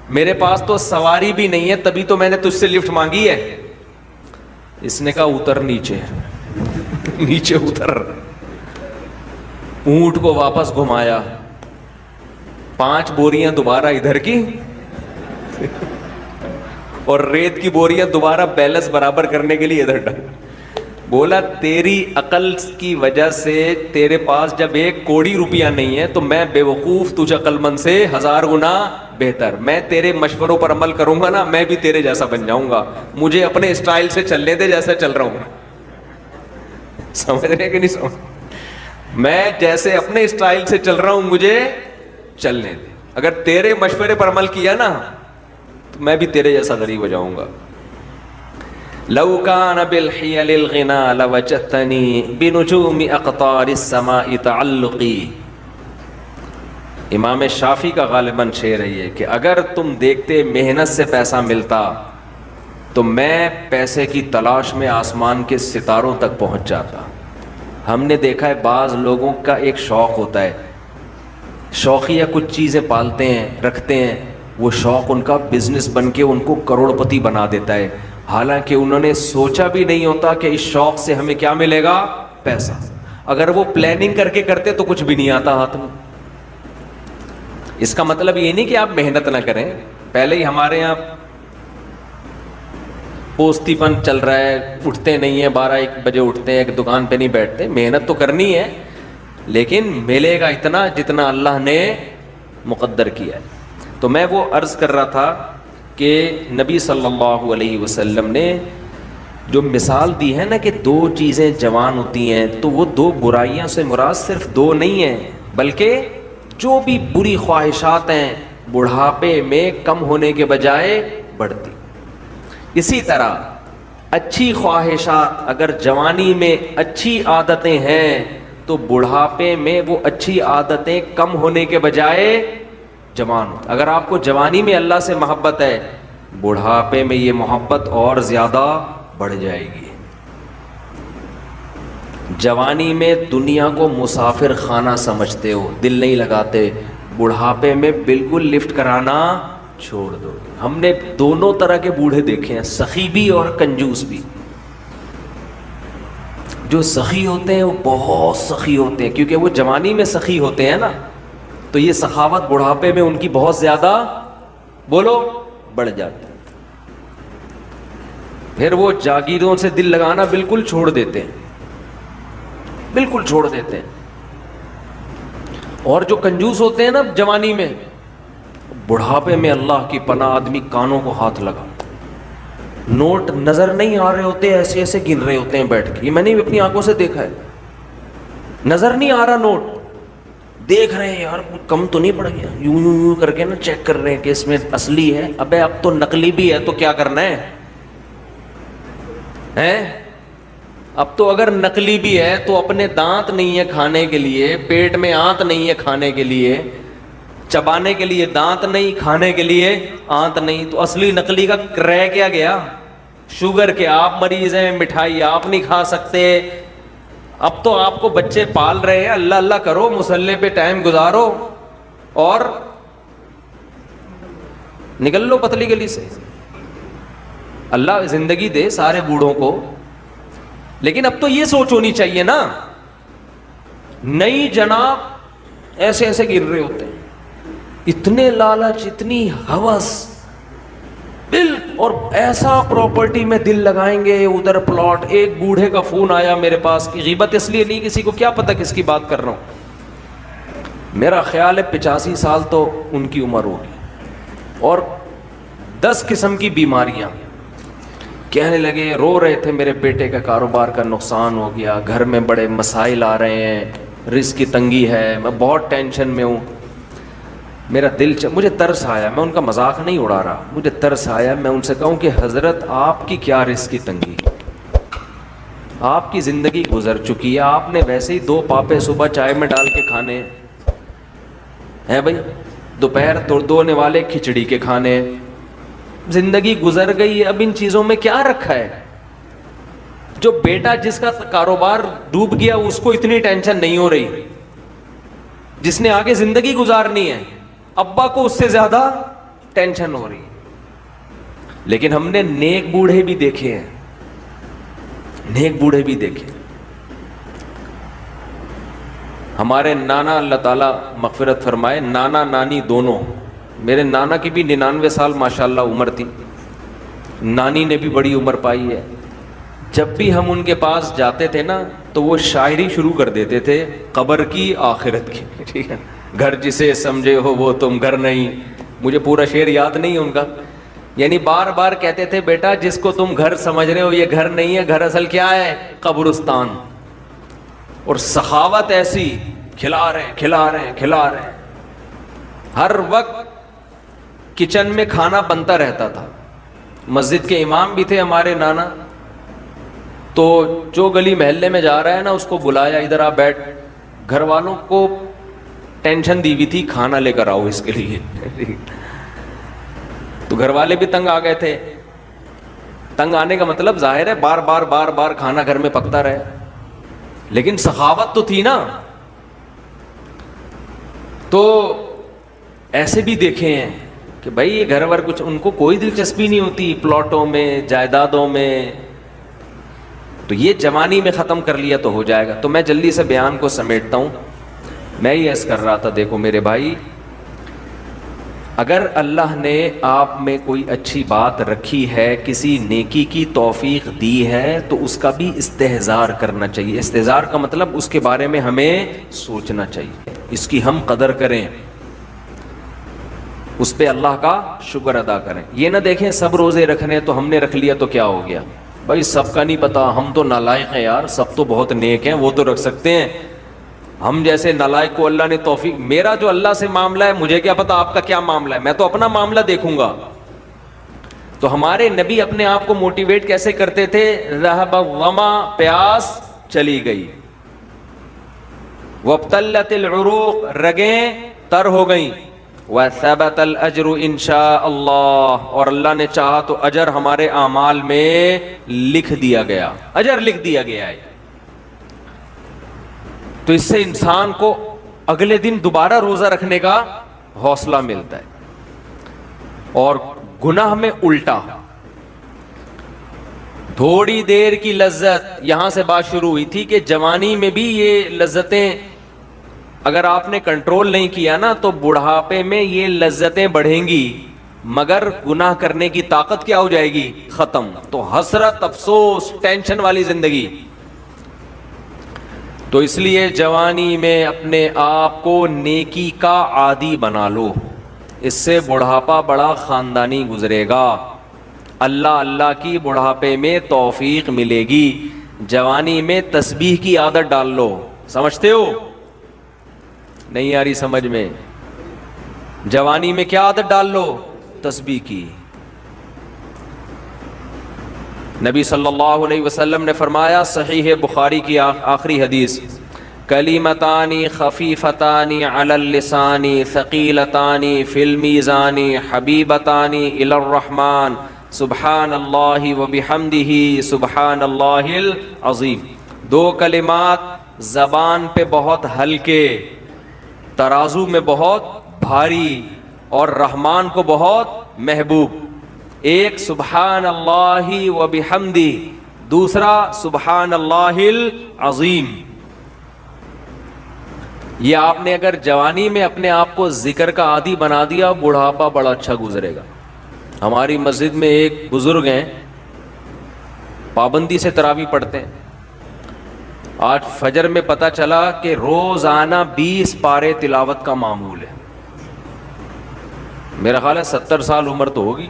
میرے پاس تو سواری بھی نہیں ہے, تبھی تو میں نے تجھ سے لفٹ مانگی ہے. اس نے کہا اتر نیچے. نیچے اتر, اونٹ کو واپس گھمایا, 5 بوریاں دوبارہ ادھر کی اور ریت کی بوریاں دوبارہ بیلنس برابر کرنے کے لیے ادھر ڈال. بولا تیری عقل کی وجہ سے تیرے پاس جب 1 کوڑی روپیہ نہیں ہے تو میں بے وقوف تجھ عقل مند سے 1000 گنا بہتر. میں تیرے مشوروں پر عمل کروں گا نا, میں بھی تیرے جیسا بن جاؤں گا. مجھے اپنے اسٹائل سے چلنے دے جیسا چل رہا ہوں. سمجھ رہے کہ نہیں سمجھ؟ میں جیسے اپنے اسٹائل سے چل رہا ہوں مجھے چلنے دے. اگر تیرے مشورے پر عمل کیا نا تو میں بھی تیرے جیسا غریب ہو جاؤں گا. لو کان بالحیل الغنا لوجدتنی بنجوم اقطار السماء تعلقی. امام شافعی کا غالباً شعر ہے یہ کہ اگر تم دیکھتے محنت سے پیسہ ملتا تو میں پیسے کی تلاش میں آسمان کے ستاروں تک پہنچ جاتا. ہم نے دیکھا ہے بعض لوگوں کا ایک شوق ہوتا ہے, شوقیہ کچھ چیزیں پالتے ہیں رکھتے ہیں, وہ شوق ان کا بزنس بن کے ان کو کروڑ پتی بنا دیتا ہے, حالانکہ انہوں نے سوچا بھی نہیں ہوتا کہ اس شوق سے ہمیں کیا ملے گا, پیسہ. اگر وہ پلاننگ کر کے کرتے تو کچھ بھی نہیں آتا ہاتھ میں. اس کا مطلب یہ نہیں کہ آپ محنت نہ کریں. پہلے ہی ہمارے یہاں پوستی پن چل رہا ہے, اٹھتے نہیں ہیں, 12-1 بجے اٹھتے ہیں, ایک دکان پہ نہیں بیٹھتے. محنت تو کرنی ہے لیکن ملے گا اتنا جتنا اللہ نے مقدر کیا ہے. تو میں وہ عرض کر رہا تھا کہ نبی صلی اللہ علیہ وسلم نے جو مثال دی ہے نا کہ 2 چیزیں جوان ہوتی ہیں, تو وہ 2 برائیاں سے مراد صرف 2 نہیں ہیں, بلکہ جو بھی بری خواہشات ہیں بڑھاپے میں کم ہونے کے بجائے بڑھتی. اسی طرح اچھی خواہشات اگر جوانی میں اچھی عادتیں ہیں تو بڑھاپے میں وہ اچھی عادتیں کم ہونے کے بجائے جوان ہوتے. اگر آپ کو جوانی میں اللہ سے محبت ہے, بڑھاپے میں یہ محبت اور زیادہ بڑھ جائے گی. جوانی میں دنیا کو مسافر خانہ سمجھتے ہو, دل نہیں لگاتے, بڑھاپے میں بالکل لفٹ کرانا چھوڑ دو. ہم نے دونوں طرح کے بوڑھے دیکھے ہیں, سخی بھی اور کنجوس بھی. جو سخی ہوتے ہیں وہ بہت سخی ہوتے ہیں, کیونکہ وہ جوانی میں سخی ہوتے ہیں نا, تو یہ سخاوت بڑھاپے میں ان کی بہت زیادہ بولو بڑھ جاتی ہے. پھر وہ جاگیروں سے دل لگانا بالکل چھوڑ دیتے ہیں, بالکل چھوڑ دیتے ہیں. اور جو کنجوس ہوتے ہیں نا جوانی میں, بڑھاپے میں اللہ کی پناہ آدمی کانوں کو ہاتھ لگا, نوٹ نظر نہیں آ رہے ہوتے, ایسے ایسے گن رہے ہوتے ہیں بیٹھ کے. یہ میں نے اپنی آنکھوں سے دیکھا ہے, نظر نہیں آ رہا نوٹ, دیکھ رہے ہیں یار کم تو نہیں پڑ گیا, یوں یوں یوں کر کے نا چیک کر رہے ہیں کہ اس میں اصلی ہے. ابے اب تو نقلی بھی ہے تو کیا کرنا ہے, اب تو اگر نقلی بھی ہے تو اپنے دانت نہیں ہے کھانے کے لیے, پیٹ میں آنت نہیں ہے کھانے کے لیے, چبانے کے لیے دانت نہیں, کھانے کے لیے آنت نہیں, تو اصلی نقلی کا رہ کیا گیا. شوگر کے آپ مریض ہیں, مٹھائی آپ نہیں کھا سکتے. اب تو آپ کو بچے پال رہے ہیں, اللہ اللہ کرو, مصلے پہ ٹائم گزارو اور نکل لو پتلی گلی سے. اللہ زندگی دے سارے بوڑھوں کو, لیکن اب تو یہ سوچ ہونی چاہیے نا, نہیں جناب ایسے ایسے گر رہے ہوتے ہیں, اتنے لالچ, اتنی ہوس, اور ایسا پراپرٹی میں دل لگائیں گے, ادھر پلاٹ. ایک بوڑھے کا فون آیا میرے پاس, کی غیبت اس لیے نہیں, کسی کو کیا پتا کس کی بات کر رہا ہوں, میرا خیال ہے 85 سال تو ان کی عمر ہوگی, اور 10 قسم کی بیماریاں. کہنے لگے, رو رہے تھے, میرے بیٹے کا کاروبار کا نقصان ہو گیا, گھر میں بڑے مسائل آ رہے ہیں, رزق کی تنگی ہے, میں بہت ٹینشن میں ہوں. میرا دل مجھے ترس آیا, میں ان کا مذاق نہیں اڑا رہا, مجھے ترس آیا. میں ان سے کہوں کہ حضرت آپ کی کیا رزق کی تنگی, آپ کی زندگی گزر چکی ہے, آپ نے ویسے ہی 2 پاپے صبح چائے میں ڈال کے کھانے ہیں بھائی, دوپہر دونے والے کھچڑی کے کھانے, زندگی گزر گئی ہے, اب ان چیزوں میں کیا رکھا ہے. جو بیٹا جس کا کاروبار ڈوب گیا اس کو اتنی ٹینشن نہیں ہو رہی, جس نے آگے زندگی گزارنی ہے ابا کو اس سے زیادہ ٹینشن ہو رہی ہے. لیکن ہم نے نیک بوڑھے بھی دیکھے ہیں, نیک بوڑھے بھی دیکھے. ہمارے نانا, اللہ تعالیٰ مغفرت فرمائے, نانا نانی دونوں, میرے نانا کی بھی 99 سال ماشاءاللہ عمر تھی, نانی نے بھی بڑی عمر پائی ہے. جب بھی ہم ان کے پاس جاتے تھے نا تو وہ شاعری شروع کر دیتے تھے, قبر کی آخرت کی, ٹھیک ہے, گھر جسے سمجھے ہو وہ تم گھر نہیں. مجھے پورا شعر یاد نہیں ہے ان کا, یعنی بار بار کہتے تھے بیٹا جس کو تم گھر سمجھ رہے ہو یہ گھر نہیں ہے, گھر اصل کیا ہے, قبرستان. اور سخاوت ایسی, کھلا رہے کھلا رہے کھلا رہے, ہر وقت کچن میں کھانا بنتا رہتا تھا. مسجد کے امام بھی تھے ہمارے نانا, تو جو گلی محلے میں جا رہا ہے نا اس کو بلایا, ادھر آ بیٹھ. گھر والوں کو ٹینشن دی ہوئی تھی, کھانا لے کر آؤ اس کے لیے. تو گھر والے بھی تنگ آ گئے تھے. تنگ آنے کا مطلب ظاہر ہے بار بار بار بار کھانا گھر میں پکتا رہے, لیکن سخاوت تو تھی نا. تو ایسے بھی دیکھے ہیں کہ بھائی یہ گھر ور کچھ ان کو کوئی دلچسپی نہیں ہوتی پلاٹوں میں, جائیدادوں میں. تو یہ جوانی میں ختم کر لیا تو ہو جائے گا. تو میں جلدی سے بیان کو سمیٹتا ہوں. میں یہ عرض کر رہا تھا, دیکھو میرے بھائی, اگر اللہ نے آپ میں کوئی اچھی بات رکھی ہے, کسی نیکی کی توفیق دی ہے, تو اس کا بھی استحضار کرنا چاہیے. استحضار کا مطلب اس کے بارے میں ہمیں سوچنا چاہیے, اس کی ہم قدر کریں, اس پہ اللہ کا شکر ادا کریں. یہ نہ دیکھیں سب روزے رکھنے تو ہم نے رکھ لیا تو کیا ہو گیا, بھائی سب کا نہیں پتا, ہم تو نالائق ہیں یار, سب تو بہت نیک ہیں وہ تو رکھ سکتے ہیں, ہم جیسے نالائق کو اللہ نے توفیق. میرا جو اللہ سے معاملہ ہے مجھے کیا پتا آپ کا کیا معاملہ ہے, میں تو اپنا معاملہ دیکھوں گا. تو ہمارے نبی اپنے آپ کو موٹیویٹ کیسے کرتے تھے, ذہب الظما, پیاس چلی گئی, وابتلت العروق, رگیں تر ہو گئیں, وَثَبَتَ الْأَجْرُ إِنْ شَاءَ اللَّهُ، اور اللہ نے چاہا تو اجر ہمارے اعمال میں لکھ دیا گیا، اجر لکھ دیا گیا ہے. تو اس سے انسان کو اگلے دن دوبارہ روزہ رکھنے کا حوصلہ ملتا ہے. اور گناہ میں الٹا، تھوڑی دیر کی لذت، یہاں سے بات شروع ہوئی تھی کہ جوانی میں بھی یہ لذتیں اگر آپ نے کنٹرول نہیں کیا نا تو بڑھاپے میں یہ لذتیں بڑھیں گی، مگر گناہ کرنے کی طاقت کیا ہو جائے گی؟ ختم. تو حسرت، افسوس، ٹینشن والی زندگی. تو اس لیے جوانی میں اپنے آپ کو نیکی کا عادی بنا لو، اس سے بڑھاپا بڑا خاندانی گزرے گا. اللہ اللہ کی بڑھاپے میں توفیق ملے گی. جوانی میں تسبیح کی عادت ڈال لو. سمجھتے ہو؟ نہیں آ رہی سمجھ میں؟ جوانی میں کیا عادت ڈال لو؟ تسبیح کی. نبی صلی اللہ علیہ وسلم نے فرمایا، صحیح بخاری کی آخری حدیث، کلیمتان خفیفتان علی اللسان ثقیلتان فی المیزان حبیبتان الی الرحمن سبحان اللہ وبحمدہ سبحان اللہ العظیم. دو کلمات زبان پہ بہت ہلکے، ترازو میں بہت بھاری، اور رحمان کو بہت محبوب. ایک سبحان اللہ وبحمدہ، دوسرا سبحان اللہ العظیم. یہ آپ نے اگر جوانی میں اپنے آپ کو ذکر کا عادی بنا دیا، بڑھاپا بڑا اچھا گزرے گا. ہماری مسجد میں ایک بزرگ ہیں، پابندی سے تراویح پڑھتے ہیں. آج فجر میں پتہ چلا کہ روزانہ 20 پارے تلاوت کا معمول ہے. میرا خیال ہے 70 سال عمر تو ہوگی.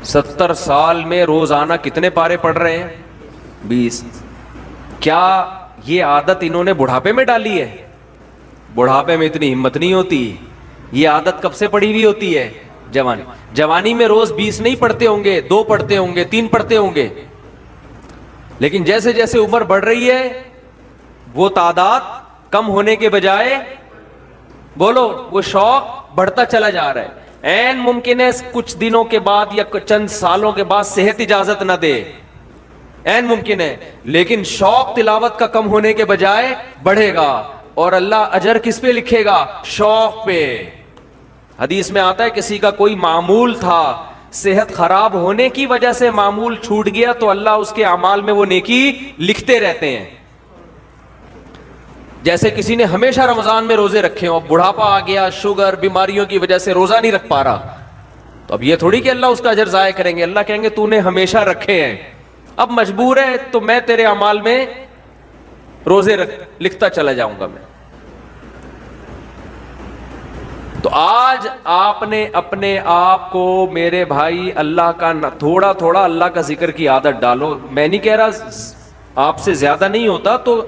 70 سال میں روزانہ کتنے پارے پڑھ رہے ہیں؟ 20. کیا یہ عادت انہوں نے بڑھاپے میں ڈالی ہے؟ بڑھاپے میں اتنی ہمت نہیں ہوتی. یہ عادت کب سے پڑی ہوئی ہوتی ہے؟ جوانی میں روز 20 نہیں پڑھتے ہوں گے، 2 پڑھتے ہوں گے، 3 پڑھتے ہوں گے. لیکن جیسے جیسے عمر بڑھ رہی ہے وہ تعداد کم ہونے کے بجائے، بولو، وہ شوق بڑھتا چلا جا رہا ہے. این ممکن ہے کچھ دنوں کے بعد یا چند سالوں کے بعد صحت اجازت نہ دے، این ممکن ہے، لیکن شوق تلاوت کا کم ہونے کے بجائے بڑھے گا. اور اللہ اجر کس پہ لکھے گا؟ شوق پہ. حدیث میں آتا ہے کسی کا کوئی معمول تھا، صحت خراب ہونے کی وجہ سے معمول چھوٹ گیا تو اللہ اس کے اعمال میں وہ نیکی لکھتے رہتے ہیں. جیسے کسی نے ہمیشہ رمضان میں روزے رکھے ہوں، بڑھاپا آ گیا، شوگر، بیماریوں کی وجہ سے روزہ نہیں رکھ پا رہا، تو اب یہ تھوڑی کہ اللہ اس کا اجر ضائع کریں گے. اللہ کہیں گے تو نے ہمیشہ رکھے ہیں، اب مجبور ہے تو میں تیرے اعمال میں روزے لکھتا چلا جاؤں گا میں. تو آج آپ نے اپنے آپ کو، میرے بھائی، اللہ کا تھوڑا تھوڑا اللہ کا ذکر کی عادت ڈالو. میں نہیں کہہ رہا آپ سے زیادہ نہیں ہوتا تو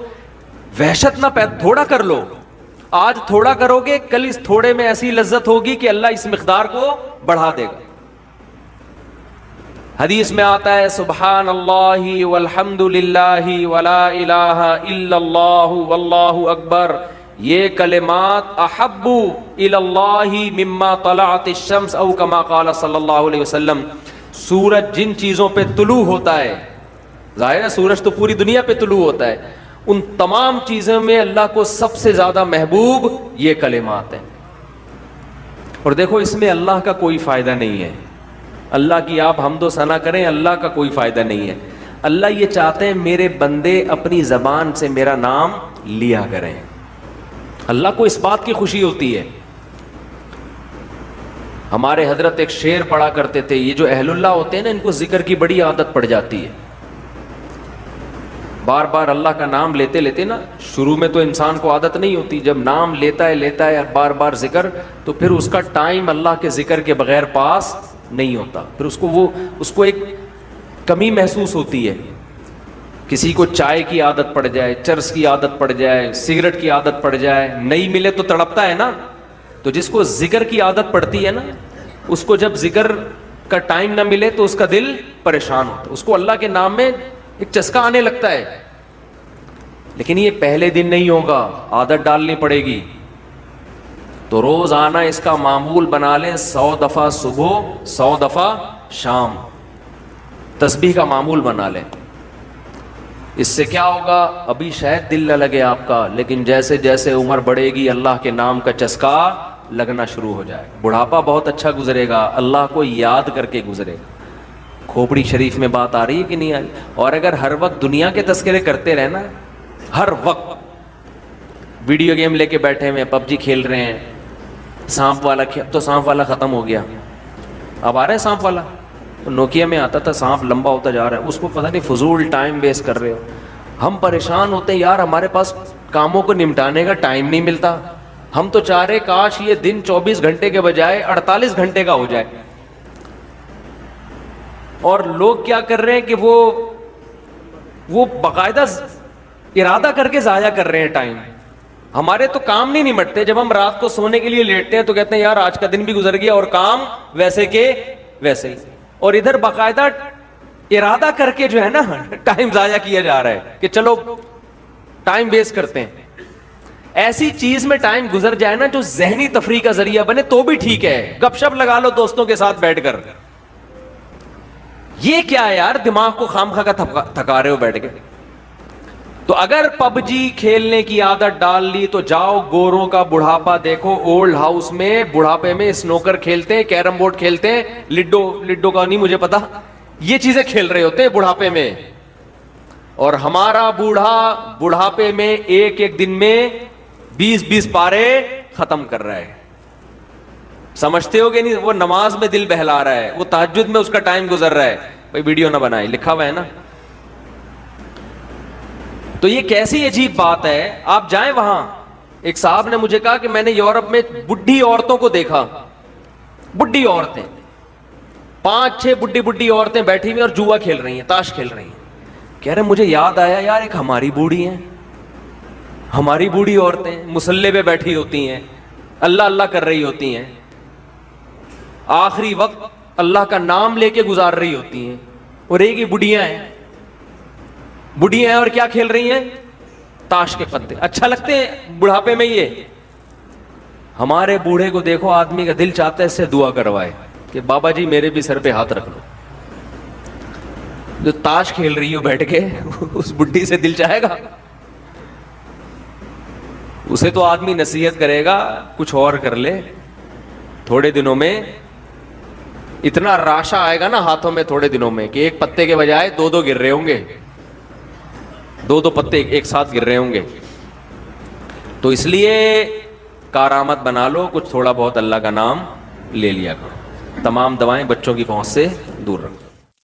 وحشت نہ تھوڑا کر لو. آج تھوڑا کرو گے، کل اس تھوڑے میں ایسی لذت ہوگی کہ اللہ اس مقدار کو بڑھا دے گا. حدیث میں آتا ہے سبحان اللہ والحمد للہ ولا الہ الا اللہ واللہ اکبر، یہ کلمات احب الی اللہ مما طلعت الشمس او کما قال صلی اللہ علیہ وسلم. سورج جن چیزوں پہ طلوع ہوتا ہے، ظاہر ہے سورج تو پوری دنیا پہ طلوع ہوتا ہے، ان تمام چیزوں میں اللہ کو سب سے زیادہ محبوب یہ کلمات ہیں. اور دیکھو اس میں اللہ کا کوئی فائدہ نہیں ہے. اللہ کی آپ حمد و ثنا کریں، اللہ کا کوئی فائدہ نہیں ہے. اللہ یہ چاہتے ہیں میرے بندے اپنی زبان سے میرا نام لیا کریں. اللہ کو اس بات کی خوشی ہوتی ہے. ہمارے حضرت ایک شعر پڑھا کرتے تھے، یہ جو اہل اللہ ہوتے ہیں نا ان کو ذکر کی بڑی عادت پڑ جاتی ہے. بار بار اللہ کا نام لیتے لیتے نا، شروع میں تو انسان کو عادت نہیں ہوتی، جب نام لیتا ہے بار بار ذکر، تو پھر اس کا ٹائم اللہ کے ذکر کے بغیر پاس نہیں ہوتا. پھر اس کو ایک کمی محسوس ہوتی ہے. کسی کو چائے کی عادت پڑ جائے، چرس کی عادت پڑ جائے، سگریٹ کی عادت پڑ جائے، نہیں ملے تو تڑپتا ہے نا. تو جس کو ذکر کی عادت پڑتی ہے نا، اس کو جب ذکر کا ٹائم نہ ملے تو اس کا دل پریشان ہوتا ہے، اس کو اللہ کے نام میں ایک چسکا آنے لگتا ہے. لیکن یہ پہلے دن نہیں ہوگا، عادت ڈالنی پڑے گی. تو روزانہ اس کا معمول بنا لیں 100 دفعہ صبح 100 دفعہ شام تسبیح کا معمول بنا لیں. اس سے کیا ہوگا؟ ابھی شاید دل نہ لگے آپ کا، لیکن جیسے جیسے عمر بڑھے گی اللہ کے نام کا چسکا لگنا شروع ہو جائے. بڑھاپا بہت اچھا گزرے گا، اللہ کو یاد کر کے گزرے گا. کھوپڑی شریف میں بات آ رہی ہے کہ نہیں آ رہی؟ اور اگر ہر وقت دنیا کے تذکرے کرتے رہنا، ہر وقت ویڈیو گیم لے کے بیٹھے ہوئے پب جی کھیل رہے ہیں، سانپ والا تو سانپ والا ختم ہو گیا، اب آ رہا ہے سانپ والا. نوکیا میں آتا تھا سانپ لمبا ہوتا جا رہا ہے، اس کو پتہ نہیں فضول ٹائم ویسٹ کر رہے ہو. ہم پریشان ہوتے ہیں یار ہمارے پاس کاموں کو نمٹانے کا ٹائم نہیں ملتا. ہم تو چاہ رہے کاش یہ دن 24 گھنٹے کے بجائے 48 گھنٹے کا ہو جائے. اور لوگ کیا کر رہے ہیں کہ وہ باقاعدہ ارادہ کر کے ضائع کر رہے ہیں ٹائم. ہمارے تو کام نہیں نمٹتے. جب ہم رات کو سونے کے لیے لیٹتے ہیں تو کہتے ہیں یار آج کا دن بھی گزر گیا اور کام ویسے کے ویسے ہی. اور ادھر باقاعدہ ارادہ کر کے جو ہے نا ٹائم ضائع کیا جا رہا ہے کہ چلو ٹائم ویسٹ کرتے ہیں. ایسی چیز میں ٹائم گزر جائے نا جو ذہنی تفریح کا ذریعہ بنے تو بھی ٹھیک ہے. گپ شپ لگا لو دوستوں کے ساتھ بیٹھ کر. یہ کیا ہے یار دماغ کو خامخواہ کا تھکا رہے ہو بیٹھ کے. تو اگر پب جی کھیلنے کی عادت ڈال لی تو جاؤ گوروں کا بڑھاپا دیکھو. اولڈ ہاؤس میں بڑھاپے میں سنوکر کھیلتے ہیں، کیرم بورڈ کھیلتے ہیں، لڈو کا نہیں مجھے پتا، یہ چیزیں کھیل رہے ہوتے ہیں بڑھاپے میں. اور ہمارا بوڑھا بڑھاپے میں ایک دن میں 20 پارے ختم کر رہا ہے. سمجھتے ہو کہ نہیں؟ وہ نماز میں دل بہلا رہا ہے، وہ تہجد میں اس کا ٹائم گزر رہا ہے. بھائی ویڈیو نہ بنائے، لکھا ہوا ہے نا. تو یہ کیسی عجیب بات ہے. آپ جائیں وہاں، ایک صاحب نے مجھے کہا کہ میں نے یورپ میں بڈھی عورتوں کو دیکھا، بڈھی عورتیں 5-6 بڈھی عورتیں بیٹھی ہوئی اور جوا کھیل رہی ہیں، تاش کھیل رہی ہیں. کہہ رہے مجھے یاد آیا یار ایک ہماری بوڑھی ہیں، ہماری بوڑھی عورتیں مصلے پہ بیٹھی ہوتی ہیں، اللہ اللہ کر رہی ہوتی ہیں، آخری وقت اللہ کا نام لے کے گزار رہی ہوتی ہیں. اور ایک ہی بڑھیاں ہیں اور کیا کھیل رہی ہیں؟ تاش کے پتے. اچھا لگتے ہیں بڑھاپے میں یہ؟ ہمارے بوڑھے کو دیکھو آدمی کا دل چاہتا ہے اس سے دعا کروائے کہ بابا جی میرے بھی سر پہ ہاتھ رکھ لو. جو تاش کھیل رہی ہو بیٹھ کے اس بڈھی سے دل چاہے گا؟ اسے تو آدمی نصیحت کرے گا کچھ اور کر لے. تھوڑے دنوں میں اتنا راشا آئے گا نا ہاتھوں میں تھوڑے دنوں میں کہ ایک پتے کے بجائے 2 گر رہے ہوں گے، 2 پتے ایک ساتھ گر رہے ہوں گے. تو اس لیے کارآمد بنا لو، کچھ تھوڑا بہت اللہ کا نام لے لیا کرو. تمام دوائیں بچوں کی پہنچ سے دور رکھو.